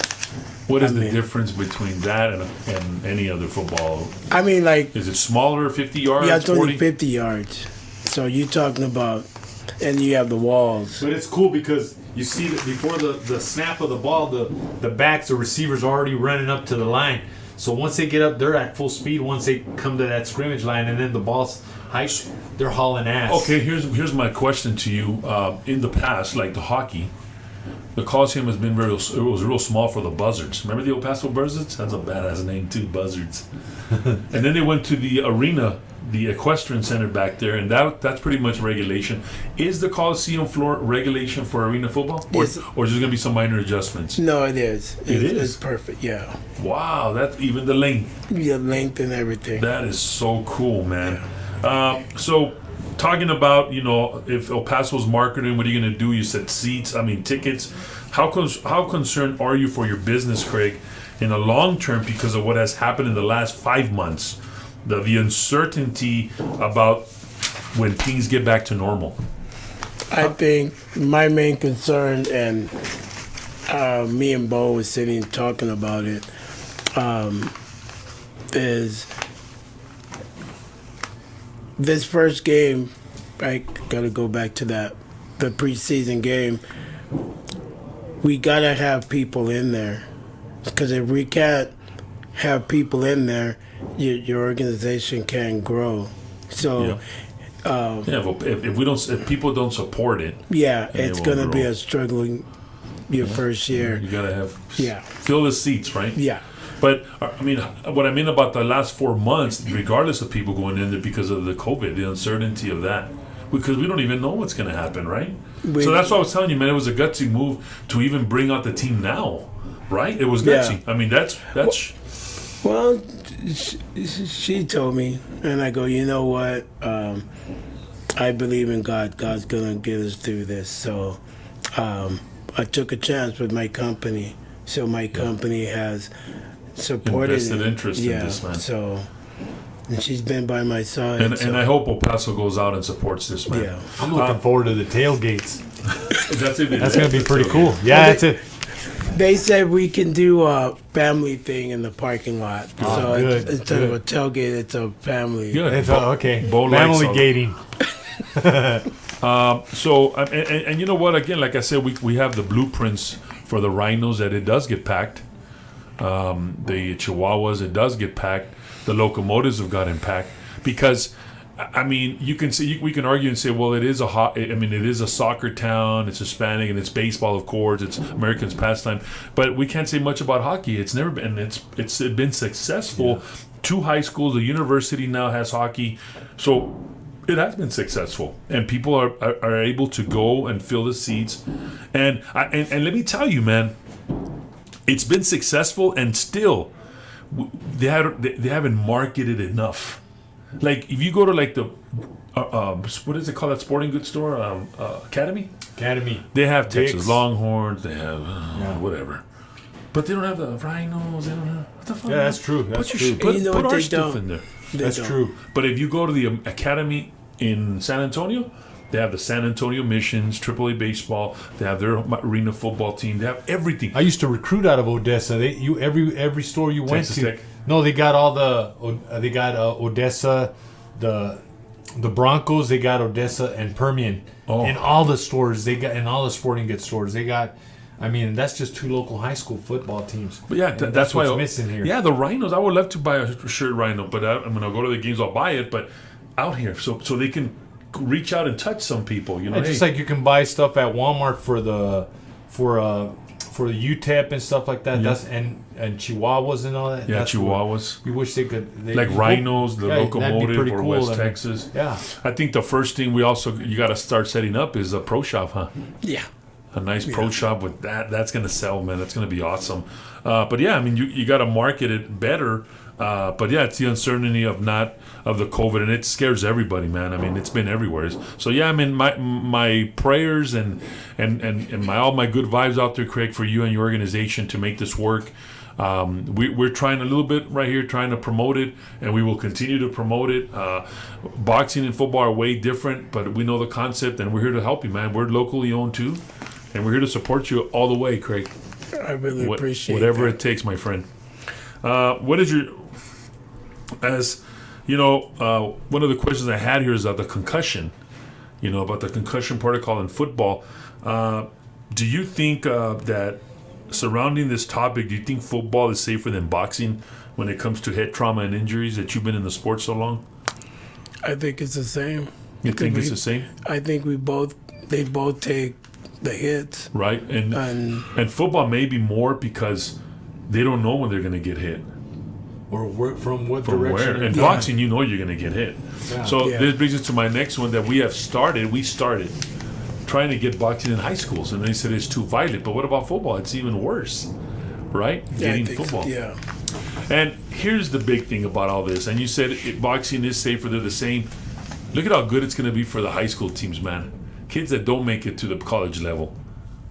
What is I the mean- difference between that and any other football? I mean, like, Is it smaller, 50 yards, yeah, it's 40? only 50 yards. So you're talking about, and you have the walls. But it's cool because you see that before the snap of the ball, the backs, the receivers are already running up to the line. So once they get up, they're at full speed. Once they come to that scrimmage line, and then the ball's high, they're hauling ass. Okay, here's my question to you. In the past, like the hockey, the Coliseum has been it was real small for the Buzzards. Remember the El Paso Buzzards? That's a badass name too, Buzzards. And then they went to the arena, the equestrian center back there, and that's pretty much regulation. Is the Coliseum floor regulation for arena football? Or is there going to be some minor adjustments? No, it is. It is? It's perfect, yeah. Wow, that's even the length. The length and everything. That is so cool, man. So, talking about, if El Paso's marketing, what are you going to do? You said tickets. How concerned are you for your business, Craig, in the long term because of what has happened in the last 5 months? The uncertainty about when things get back to normal. I think my main concern, and me and Bo was sitting talking about it, is this first game. I gotta go back to the preseason game. We gotta have people in there, because if we can't have people in there, your organization can't grow. So. But if people don't support it, Yeah, then it's it going won't to be grow. a struggling your first year. you gotta have Yeah. fill the seats, right? Yeah. But what I mean about the last 4 months, regardless of people going in there because of the COVID, the uncertainty of that, because we don't even know what's going to happen, right? So that's why I was telling you, man, it was a gutsy move to even bring out the team now, right? It was gutsy. Yeah. I mean, that's. Well, she told me, and I go, you know what? I believe in God. God's going to get us through this. So I took a chance with my company. So my company has supported Invested it. interest in this, man. So, and she's been by my side. And I hope El Paso goes out and supports this, man. Yeah. I'm looking forward to the tailgates. That's That's going to be pretty cool. Yeah, that's it. They said we can do a family thing in the parking lot. So good, instead of a tailgate, it's a family. Good. It's, okay. Bo likes Family all- gating. So, and you know what? Again, like I said, we have the blueprints for the rhinos that it does get packed. The Chihuahuas, it does get packed. The locomotives have gotten packed because, I mean, you can see we can argue and say, well, it is a soccer town. It's Hispanic and it's baseball, of course. It's Americans' pastime, but we can't say much about hockey. It's never been. It's been successful. Yeah. 2 high schools, a university now has hockey, so it has been successful, and people are able to go and fill the seats. And let me tell you, man, it's been successful, and still they haven't marketed enough. Like if you go to like the what is it called, that sporting goods store, Academy, they have Texas Dick's. Longhorns, they have whatever, but they don't have the Rhinos. They don't have what the fuck. Yeah, that's true. That's true. Put, You know put what our they stuff don't? in there. That's don't. true. But if you go to the Academy in San Antonio, they have the San Antonio Missions, AAA baseball. They have their arena football team. They have everything. I used to recruit out of Odessa. Every store you went Texas to. Tech? No, they got all they got Odessa, the Broncos. They got Odessa and Permian. Oh. In all the stores they got, in all the sporting goods stores they got. I mean, that's just 2 local high school football teams. But yeah, And that's why what's missing here. Yeah, the Rhinos. I would love to buy a shirt Rhino, but when I go to the games, I'll buy it. But out here, so they can reach out and touch some people. You know, Just like you can buy stuff at Walmart for the UTEP and stuff like that. Yeah. That's and Chihuahuas and all that. yeah, That's Chihuahuas. what you wish they could. Like Rhinos, the that'd be locomotive, pretty or cool. West I mean, Texas. Yeah. I think the first thing you got to start setting up is a pro shop, huh? Yeah. A nice pro shop with that. That's going to sell, man. That's going to be awesome. But yeah, I mean, you got to market it better. But yeah, it's the uncertainty of the COVID, and it scares everybody, man. I mean, it's been everywhere. So yeah, I mean, my prayers and all my good vibes out there, Craig, for you and your organization to make this work. We're trying a little bit right here, trying to promote it, and we will continue to promote it. Boxing and football are way different, but we know the concept, and we're here to help you, man. We're locally owned too, and we're here to support you all the way, Craig. I really appreciate whatever that. it takes, my friend. What is your, as you know, one of the questions I had here is about the concussion, about the concussion protocol in football. Do you think that surrounding this topic, do you think football is safer than boxing when it comes to head trauma and injuries, that you've been in the sport so long? I think it's the same. You think it's the same? I think they both take the hits. Right, and football may be more because they don't know when they're going to get hit. Or from what From direction? where? In boxing, you know you're going to get hit. Yeah. So Yeah. this brings us to my next one that we started trying to get boxing in high schools, and they said it's too violent. But what about football? It's even worse, right? Yeah, I Getting think football. So, yeah. And here's the big thing about all this. And you said boxing is safer, they're the same. Look at how good it's going to be for the high school teams, man. Kids that don't make it to the college level,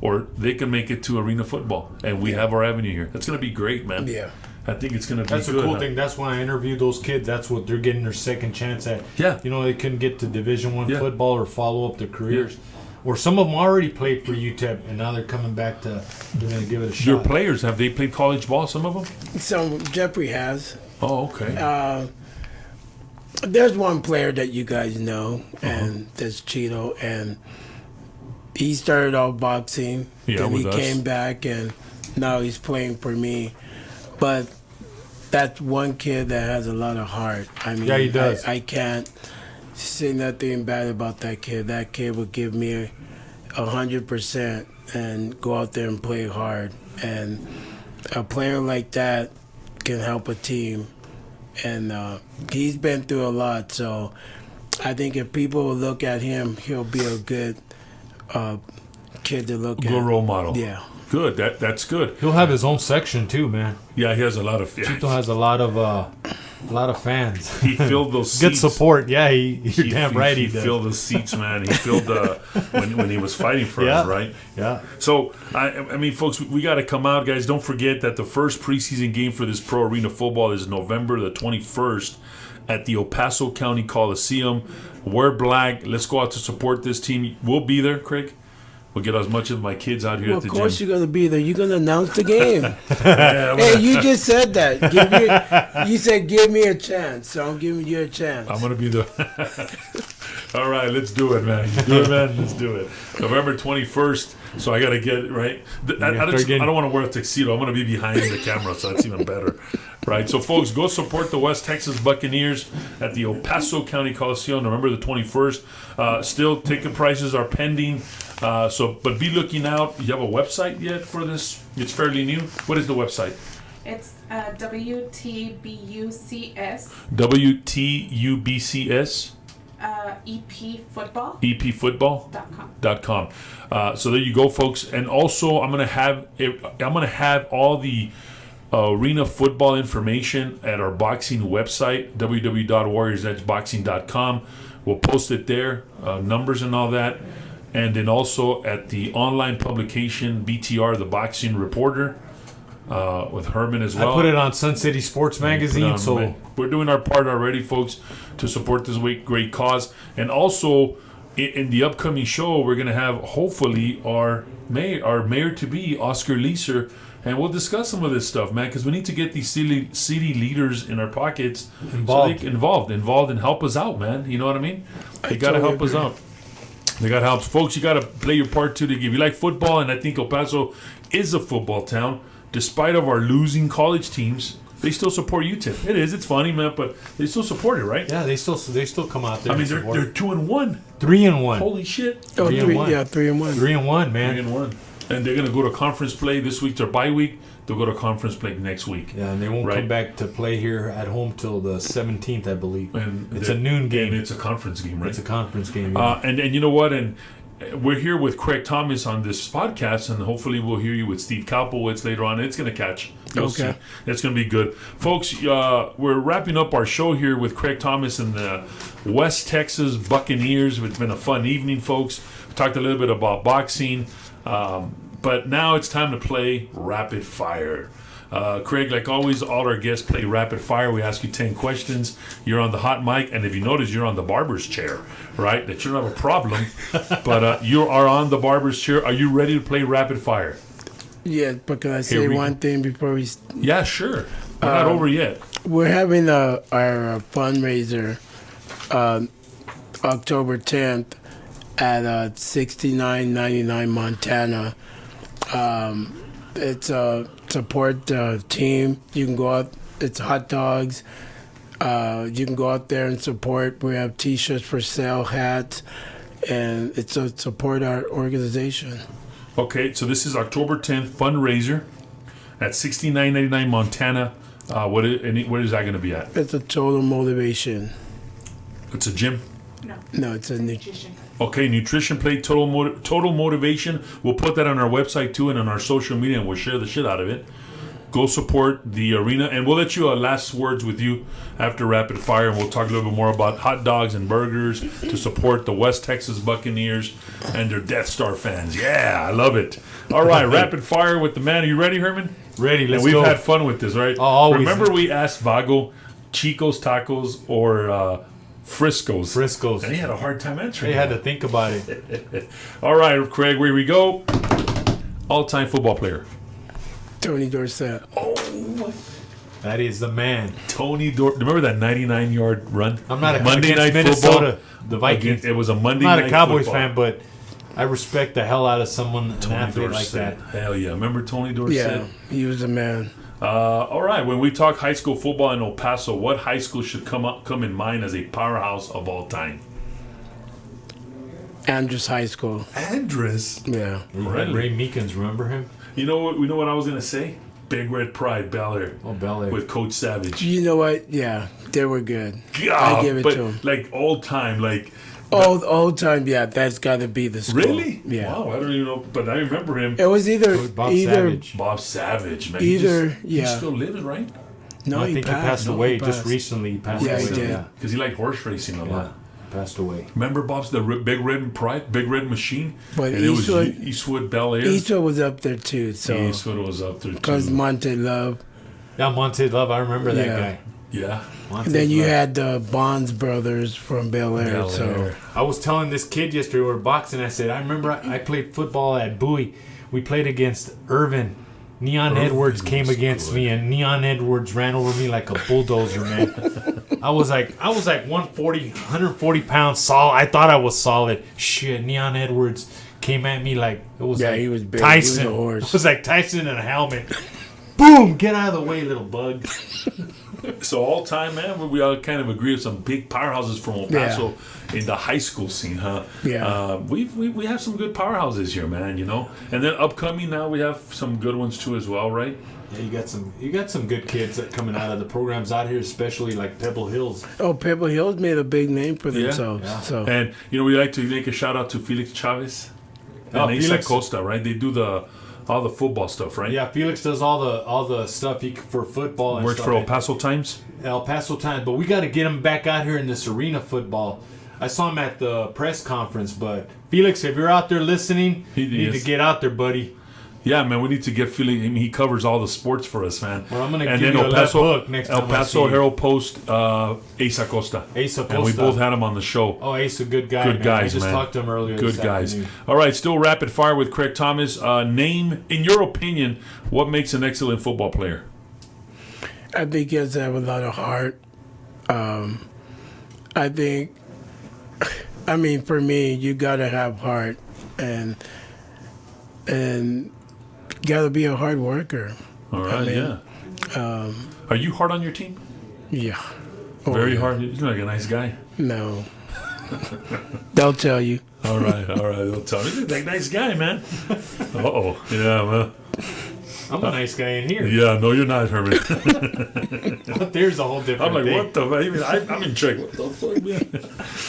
or they can make it to arena football, and we have our avenue here. That's going to be great, man. Yeah. I think it's going to be That's good. a cool thing. That's when I interview those kids. That's what they're getting their second chance at. Yeah. They couldn't get to Division I Yeah. football or follow up their careers. Or some of them already played for UTEP, and now they're coming back they're going to give it a shot. Your players, have they played college ball, some of them? So Jeffrey has. Oh, okay. There's one player that you guys know, Uh-huh. and that's Cheeto, and he started off boxing. Yeah, then he with us. came back, and now he's playing for me. But that's one kid that has a lot of heart. I mean, Yeah, he does. I can't say nothing bad about that kid. That kid will give me 100% and go out there and play hard. And a player like that can help a team. And he's been through a lot, so I think if people will look at him, he'll be a good kid to look at. Good role model. Yeah. Good. That's good. He'll have his own section too, man. Yeah, he has a lot of. Chito has a lot of fans. He filled those Good seats. support. Yeah, you're damn right. He He does. filled the seats, man. He filled when he was fighting for us, right? Yeah. So, I mean, folks, we got to come out, guys. Don't forget that the first preseason game for this pro arena football is November the 21st at the El Paso County Coliseum. Wear black. Let's go out to support this team. We'll be there, Craig. We'll get as much of my kids out here Well, at the of course gym. you're going to be there. You're going to announce the game. Yeah, Hey, you just said that. You said give me a chance, so I'm giving you a chance. I'm gonna be the. All right, let's do it, man. Do it, man. Let's do it. November 21st. So I gotta get it right. I don't want to wear a tuxedo. I'm gonna be behind the camera, so that's even better, right? So, folks, go support the West Texas Buccaneers at the El Paso County Coliseum, November the 21st. Still, ticket prices are pending. But be looking out. You have a website yet for this? It's fairly new. What is the website? It's WTBUCS WTUBCS EPfootball.com. EPfootball.com. So there you go, folks. And also, I'm gonna have all the arena football information at our boxing website, www.warriorsedgeboxing.com. We'll post it there, numbers and all that. And then also at the online publication, BTR, the Boxing Reporter, with Herman as well. I put it on Sun City Sports Magazine, so we're doing our part already, folks, to support this great cause. And also, in the upcoming show, we're going to have, hopefully, our mayor-to-be, Oscar Leeser, and we'll discuss some of this stuff, man, because we need to get these city leaders in our pockets involved and help us out, man. You know what I mean? They got to help us out. They got help. Folks, you got to play your part, too. If you like football, and I think El Paso is a football town, despite of our losing college teams, they still support UTEP. It is. It's funny, man, but they still support it, right? yeah, they still come out there. I mean, and support they're it. 2-1. 3-1. Holy shit. 3-1. Yeah, 3-1. 3-1, man. 3-1. And they're going to go to conference play this week. Their bye week. They'll go to conference play next week. Yeah, and they won't come back to play here at home till the 17th, I believe. And it's a noon game. And it's a conference game, right? It's a conference game. Yeah. And you know what? And we're here with Craig Thomas on this podcast, and hopefully we'll hear you with Steve Kopowitz later on. It's going to catch. You'll see. It's going to be good. Folks, we're wrapping up our show here with Craig Thomas and the West Texas Buccaneers. It's been a fun evening, folks. We talked a little bit about boxing, but now it's time to play Rapid Fire. Craig, like always, all our guests play rapid fire. We ask you 10 questions. You're on the hot mic, and if you notice, you're on the barber's chair, right? That you don't have a problem, but you are on the barber's chair. Are you ready to play rapid fire? Yeah, but can I say one thing before we... Yeah, sure. We're not over yet. We're having our fundraiser October 10th at 6999 Montana. It's support the team. You can go out. It's hot dogs. You can go out there and support. We have T-shirts for sale, hats, and it's to support our organization. Okay, so this is October 10th fundraiser at 6999 Montana. What is that going to be at? It's a Total Motivation. It's a gym? No, it's a Nutrition. Okay, nutrition plate, total motivation. We'll put that on our website too and on our social media, and we'll share the shit out of it. Go support the arena, and we'll let you last words with you after rapid fire, and we'll talk a little bit more about hot dogs and burgers to support the West Texas Buccaneers and their Death Star fans. Yeah, I love it. All right, rapid fire with the man. Are you ready, Herman? Ready, let's go. And we've go. had fun with this, right? Always. Remember we asked Vago, Chico's Tacos or Frisco's? Frisco's. And he had a hard time answering. He had to think about it. All right, Craig, here we go. All-time football player. Tony Dorsett. Oh, That is the man. Tony Dorsett. Remember that 99-yard run? I'm not a Monday against Night Minnesota, Football. the Vikings. It was a Monday I'm Night not a Cowboys football. fan, but I respect the hell out of someone, an athlete like that. Hell yeah. Remember Tony Dorsett? Yeah, he was a man. All right, when we talk high school football in El Paso, what high school should come in mind as a powerhouse of all time? Andrews High School. Andrus. Yeah. Really? Ray Meekins, remember him? You know what I was going to say? Big Red Pride, Bel Air. Oh, Bel Air. With Coach Savage. You know what? Yeah, they were good. God, I give it but to him. like old time, like... Old time, yeah, that's got to be the school. Really? Yeah. Wow, I don't even know, but I remember him. It was either Bob Savage. Bob Savage, man. Either, He's yeah. still living, right? No, I think he passed No, away he just passed. recently. He passed Yeah, away. he did. Yeah. Because he liked horse racing a Yeah. lot. Passed away. Remember Bob's the Big Red Pride, Big Red Machine? But and it was Eastwood- Eastwood Bel Air. Eastwood was up there too, so Eastwood was up there because too. Monte Love. Yeah, Monte Love. I remember that Yeah. guy. Yeah. Monte And then you Love. had the Bonds brothers from Bel Air. Bel So Air. I was telling this kid yesterday we were boxing. I said, I remember I played football at Bowie. We played against Irvin. Neon Irvin Edwards came was against good. me, and Neon Edwards ran over me like a bulldozer, man. I was like 140 pounds solid. I thought I was solid. Shit, Neon Edwards came at me like it was Yeah, like he was big. Tyson. He was a horse. It was like Tyson in a helmet. Boom! Get out of the way, little bug. So all time, man, we all kind of agree with some big powerhouses from El Paso in the high school scene, huh? Yeah. We have some good powerhouses here, man. You know, and then upcoming now we have some good ones too as well, right? Yeah, you got some good kids that coming out of the programs out here, especially like Pebble Hills. Pebble Hills made a big name for Yeah. themselves. Yeah. So And you know, we like to make a shout out to Felix Chavez Oh, and Asa Felix. Costa, right? They do all the football stuff, right? Yeah, Felix does all the stuff for football and Works stuff for El at Paso Times. El Paso Times, but we got to get him back out here in this arena football. I saw him at the press conference, but Felix, if you're out there listening, He you need is. to get out there, buddy. Yeah, man, we need to get Felix. I mean, he covers all the sports for us, man. Well, I'm gonna and give then you a left hook next El time I see Paso you. Herald Post, Asa Costa. Asa And we Costa. both had him on the show. Oh, Ace, a good guy. Good man. guys, I just man. talked to him earlier. Good this guys. afternoon. All right, still rapid fire with Craig Thomas. Name, in your opinion, what makes an excellent football player? I think he has to have a lot of heart. I think, I mean, for me, you gotta have heart and gotta be a hard worker. All right, mean, yeah. Are you hard on your team? Yeah. Oh, Very yeah. hard. You're like a nice guy. No. They'll tell you. All right. They'll tell me. He's a nice guy, man. Uh-oh. Yeah, man. I'm a nice guy in here. Yeah, no, you're not, Herman. But there's a whole different I'm like, thing. what the fuck? Even I'm in check. What the fuck, man?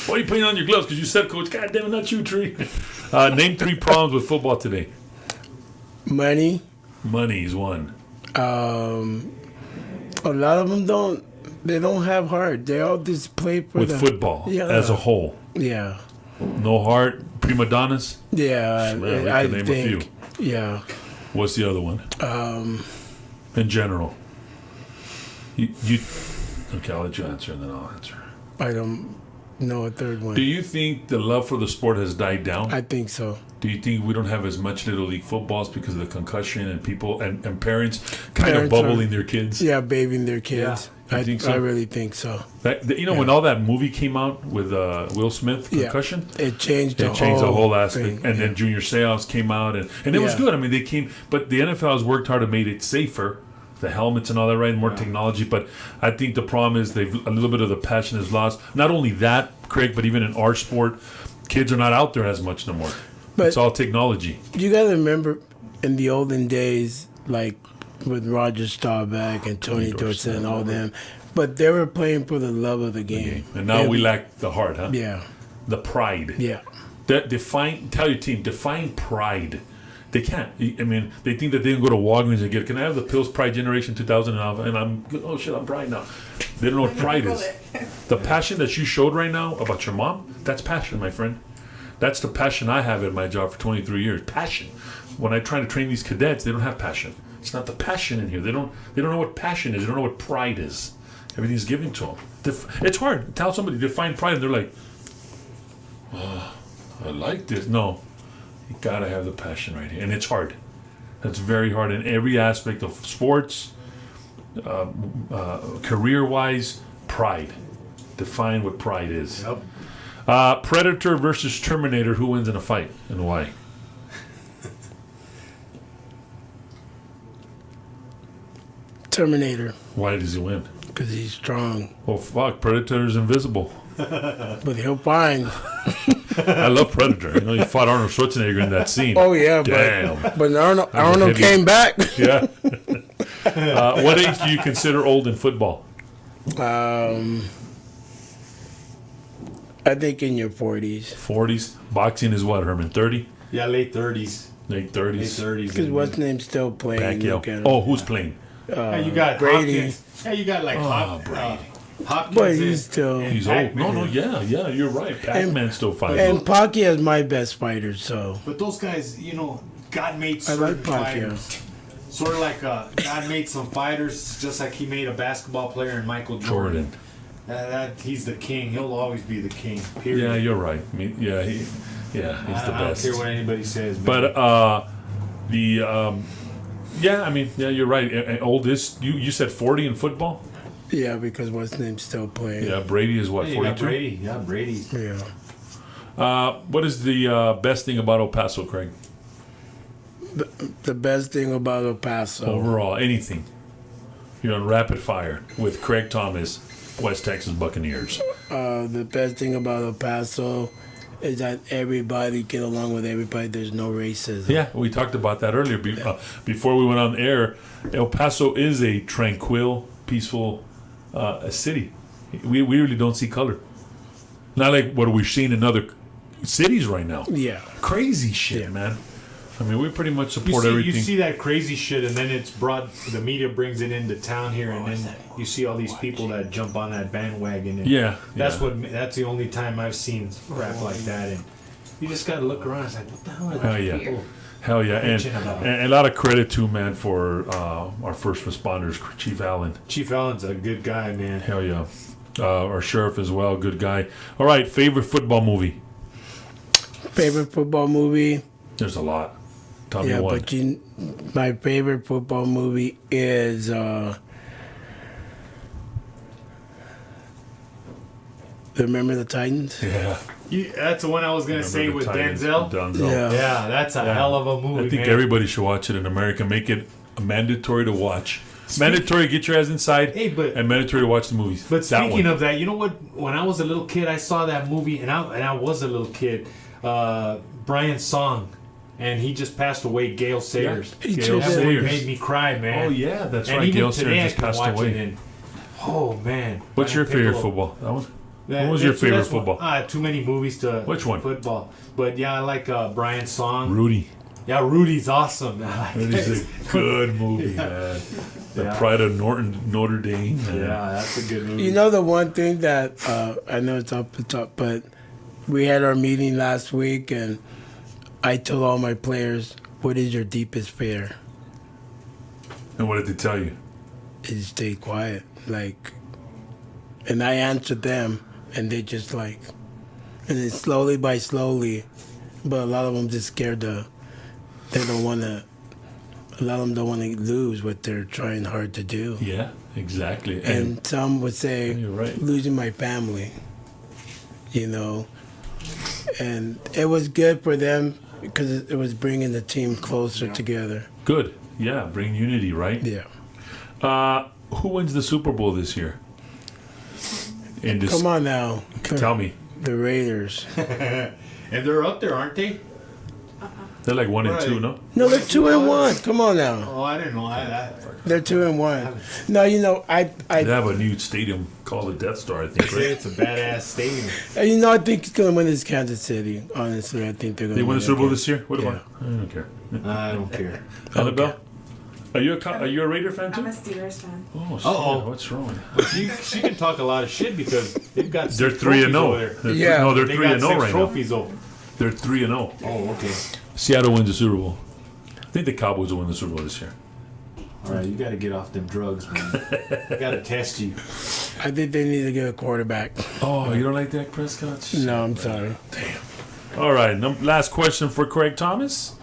Why are you putting on your gloves? Because you said, Coach, God damn it, not you, Tree. Name 3 problems with football today. Money. Money is one. A lot of them don't have heart. They all just play for With football Yeah. as a whole. Yeah. No heart. Prima donnas. Yeah. Man, we I can name a few. think. Yeah. What's the other one? In general. You okay, I'll let you answer and then I'll answer. I don't know a third one. Do you think the love for the sport has died down? I think so. Do you think we don't have as much Little League footballs because of the concussion and people and parents kind of Parents bubbling are- their kids? Yeah, babying their kids. Yeah. You think so? I really think so. When all that movie came out with Will Smith, Yeah. Concussion, It changed the whole aspect. thing. And then Junior Seance came out, and it was Yeah. good. I mean, they came, but the NFL has worked hard to make it safer, the helmets and all that, right? More technology. But I think the problem is a little bit of the passion is lost. Not only that, Craig, but even in our sport, kids are not out there as much no more. But- It's all technology. You got to remember in the olden days, like with Roger Staubach and Tony Dorsett and all them, but they were playing for the love of the game. And now we lack the heart, huh? Yeah. The pride. Yeah. Tell your team, define pride. They can't. I mean, they think that they can go to Walgreens and get, can I have the Pills Pride Generation 2000 and I'm, oh shit, I'm Pride now. They don't know what pride is. The passion that you showed right now about your mom, that's passion, my friend. That's the passion I have at my job for 23 years. Passion. When I try to train these cadets, they don't have passion. It's not the passion in here. They don't know what passion is. They don't know what pride is. Everything's given to them. It's hard. Tell somebody to define pride, and they're like, oh, I like this. No, you gotta have the passion right here, and it's hard. That's very hard in every aspect of sports, career-wise. Pride. Define what pride is. Yep. Predator versus Terminator. Who wins in a fight and why? Terminator, Why does he win? because he's strong. Well, fuck, Predator's invisible. But he'll find. I love Predator. You know, he fought Arnold Schwarzenegger in that scene. Oh, yeah. Damn. But Arnold heavy- came back. Yeah. What age do you consider old in football? I think in your 40s. 40s. Boxing is what, Herman? 30? Yeah, late 30s. Late 30s. Late 30s. Because what's name's still playing. Pacquiao. Look at him. Oh, who's playing? Hey, you got Brady. Hopkins. Hey, you got like Brady. Hopkins. But he's still. He's old. No, yeah, you're right. Pac-Man's still fighting. And Pacquiao is my best fighter, so. But those guys, God made I certain like Pacquiao. fighters. Sort of like God made some fighters, just like He made a basketball player in Michael Jordan. He's the king. He'll always be the king. Period. Yeah, you're right. I mean, he's the I don't best. care what anybody says. Man. But you're right. Oldest, you said 40 in football? Yeah, because what's name's still playing. Yeah, Brady is what, Hey, you got 42? Brady. Yeah, Brady. Yeah. What is the best thing about El Paso, Craig? The best thing about El Paso. Overall, anything. You're on rapid fire with Craig Thomas, West Texas Buccaneers. The best thing about El Paso is that everybody get along with everybody. There's no racism. Yeah, we talked about that earlier. Before we went on air, El Paso is a tranquil, peaceful city. We really don't see color. Not like what we're seeing in other cities right now. Yeah. Crazy shit, man. I mean, we pretty much support You everything. see that crazy shit, and then it's brought. The media brings it into town here, and then you see all these people that jump on that bandwagon. And Yeah, that's yeah. That's the only time I've seen crap like that, and you just gotta look around. It's like, what the hell are Hell these yeah. people? Hell yeah, and bitching about? a lot of credit too, man, for our first responders, Chief Allen. Chief Allen's a good guy, man. Hell yeah, our sheriff as well, good guy. All right, favorite football movie? Favorite football movie? There's a lot. Tell Yeah, me one. but my favorite football movie is Remember the Titans? Yeah, That's the one I was gonna say with Denzel. Yeah. Yeah, that's a hell of a movie. I think man. everybody should watch it in America. Make it mandatory to watch. Mandatory, get your ass inside. Hey, but- and mandatory to watch the movies. But That speaking one. of that, you know what? When I was a little kid, I saw that movie, and I was a little kid. Brian Song, and he just passed away. Gail Sayers. He Gail just- That movie Sayers. made me cry, man. Oh yeah, that's And right. even Gail today, Sayers I just can passed watch away. it. And, oh man. What's your Brian favorite Piccolo. football? That one? What was your favorite football? Too many movies to Which one? football. But yeah, I like Brian's song. Rudy. Yeah, Rudy's awesome. I like Rudy's it. a good movie, man. The Yeah. Pride of Notre Dame. Man. Yeah, that's a good movie. You know the one thing that I know it's up the top, but we had our meeting last week, and I told all my players, "What is your deepest fear?" And what did they tell you? Is stay quiet, and I answered them, and they just and then slowly by slowly, but a lot of them just scared they don't want to. A lot of them don't want to lose what they're trying hard to do. Yeah, exactly. And some would say, You're right. losing my family, And it was good for them because it was bringing the team closer together. Good. Yeah, bring unity, right? Yeah. Who wins the Super Bowl this year? And just Come on now. tell me. The Raiders. And they're up there, aren't they? They're like 1 and 2, Right. no? No, they're 2-1. Come on now. Oh, I didn't know that. They're 2-1. No, I They have a new stadium called the Death Star, I think, Say right? it's a badass stadium. I think it's gonna win this Kansas City. Honestly, I think they're gonna. They win the Super Bowl again. this year? What Yeah. about? I don't care. I don't care. Annabelle? Are you a Raider fan I'm too? a Steelers fan. Oh, shit. Uh-oh. What's wrong? She can talk a lot of shit because they've got They're six 3 and trophies 0. over there. Yeah. No, they're They 3 got and 0 six right now. trophies over. They're 3 and 0. Oh, okay. Seattle wins the Super Bowl. I think the Cowboys will win the Super Bowl this year. All right, you got to get off them drugs, man. I got to test you. I think they need to get a quarterback. Oh, you don't like Dak Prescott? No, I'm sorry. All right, last question for Craig Thomas.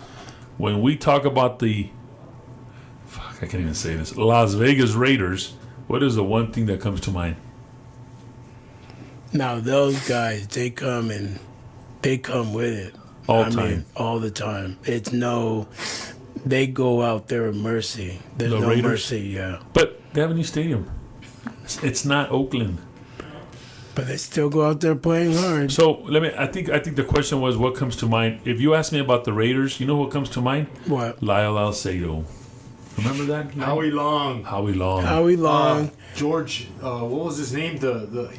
When we talk about I can't even say this, Las Vegas Raiders, what is the one thing that comes to mind? Now those guys, they come with it. All I time. mean, all the time. They go out there with mercy. There's The no Raiders? mercy, yeah. But they have a new stadium. It's not Oakland. But they still go out there playing hard. So I think the question was what comes to mind. If you ask me about the Raiders, you know what comes to mind? What? Lyle Alcedo. Remember that? Howie Long. Howie Long. Howie Long. George, what was his name? He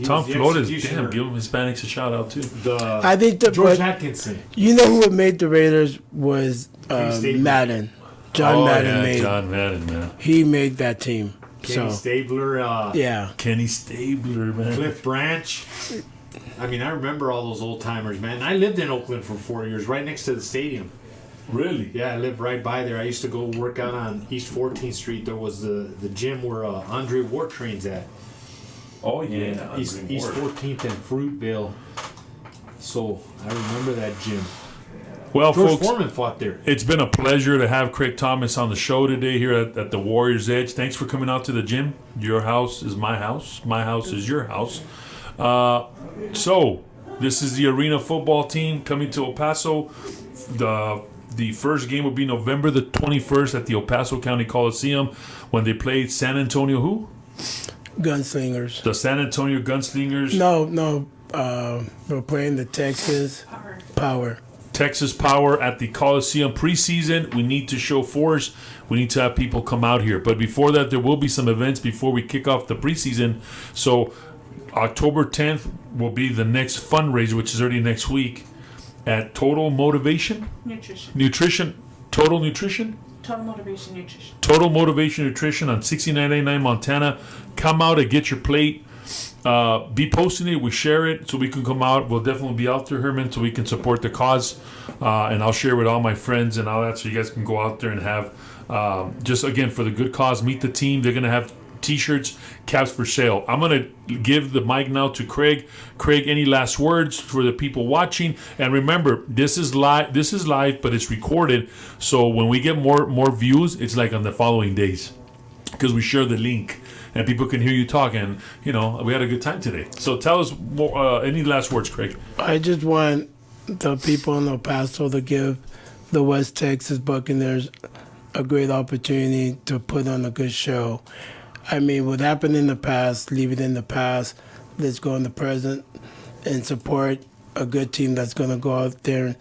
Tom was the Flores. executioner. Damn, give them Hispanics a shout out too. I think George but Atkinson. you know who made the Raiders was Stabler. Madden. John Madden yeah, made. John Madden, man. He made that team. Kenny So Stabler. yeah. Kenny Stabler, man. Cliff Branch. I mean, I remember all those old timers, man. I lived in Oakland for 4 years, right next to the stadium. Really? Yeah, I lived right by there. I used to go work out on East 14th Street. There was the gym where Andre Ward trains at. Oh yeah. East 14th and Fruitvale. So I remember that gym. Well, George folks, Foreman fought there. it's been a pleasure to have Craig Thomas on the show today here at the Warriors Edge. Thanks for coming out to the gym. Your house is my house. My house is your house. So this is the Arena football team coming to El Paso. The first game will be November the 21st at the El Paso County Coliseum when they play San Antonio who? Gunslingers. The San Antonio Gunslingers. No. We're playing the Texas Power. Texas Power at the Coliseum preseason. We need to show force. We need to have people come out here. But before that, there will be some events before we kick off the preseason. So October 10th will be the next fundraiser, which is already next week, at Total Motivation? Nutrition. Total Nutrition? Total Motivation Nutrition. Total Motivation Nutrition on 6989 Montana. Come out and get your plate. Be posting it. We share it so we can come out. We'll definitely be out there, Herman, so we can support the cause. And I'll share with all my friends and all that so you guys can go out there and have, just again, for the good cause, meet the team. They're going to have T-shirts, caps for sale. I'm going to give the mic now to Craig. Craig, any last words for the people watching? And remember, this is live, but it's recorded. So when we get more views, it's like on the following days because we share the link. And people can hear you talk, and we had a good time today. So tell us more, any last words, Craig? I just want the people in El Paso to give the West Texas Buccaneers a great opportunity to put on a good show. I mean, what happened in the past, leave it in the past. Let's go in the present and support a good team that's going to go out there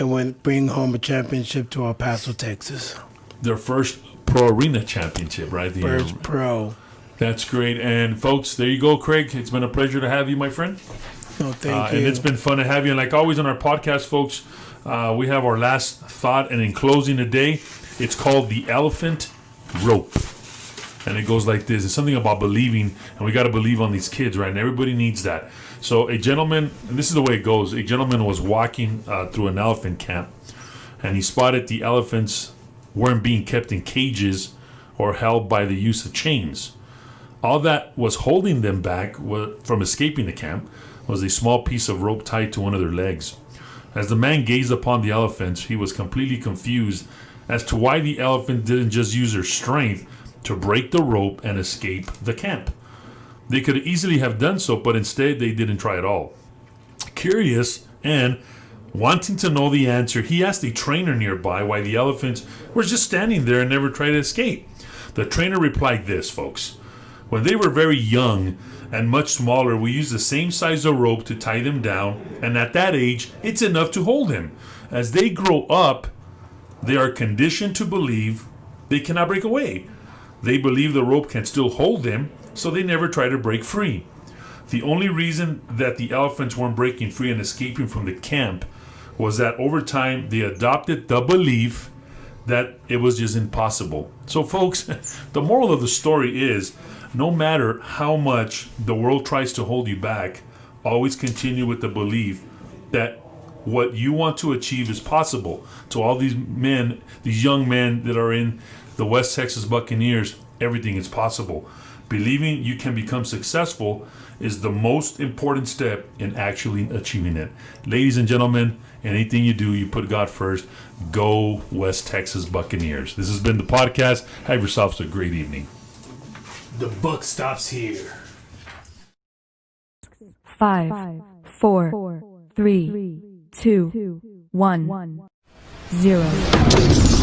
and bring home a championship to El Paso, Texas. Their first pro arena championship, right? First pro. That's great. And folks, there you go, Craig. It's been a pleasure to have you, my friend. No, thank you. And it's been fun to have you. And like always on our podcast, folks, we have our last thought. And in closing today, it's called the elephant rope. And it goes like this. It's something about believing, and we got to believe on these kids, right? And everybody needs that. So a gentleman, and this is the way it goes, a gentleman was walking through an elephant camp, and he spotted the elephants weren't being kept in cages or held by the use of chains. All that was holding them back from escaping the camp was a small piece of rope tied to one of their legs. As the man gazed upon the elephants, he was completely confused as to why the elephant didn't just use their strength to break the rope and escape the camp. They could easily have done so, but instead they didn't try at all. Curious and wanting to know the answer, he asked a trainer nearby why the elephants were just standing there and never tried to escape. The trainer replied this, folks. When they were very young and much smaller, we used the same size of rope to tie them down, and at that age, it's enough to hold them. As they grow up, they are conditioned to believe they cannot break away. They believe the rope can still hold them, so they never try to break free. The only reason that the elephants weren't breaking free and escaping from the camp was that over time they adopted the belief that it was just impossible. So folks, the moral of the story is, no matter how much the world tries to hold you back, always continue with the belief that what you want to achieve is possible. To all these men, these young men that are in the West Texas Buccaneers, everything is possible. Believing you can become successful is the most important step in actually achieving it. Ladies and gentlemen, anything you do, you put God first. Go West Texas Buccaneers. This has been the podcast. Have yourselves a great evening. The buck stops here. 5, 4, 3, 2, 1, 0.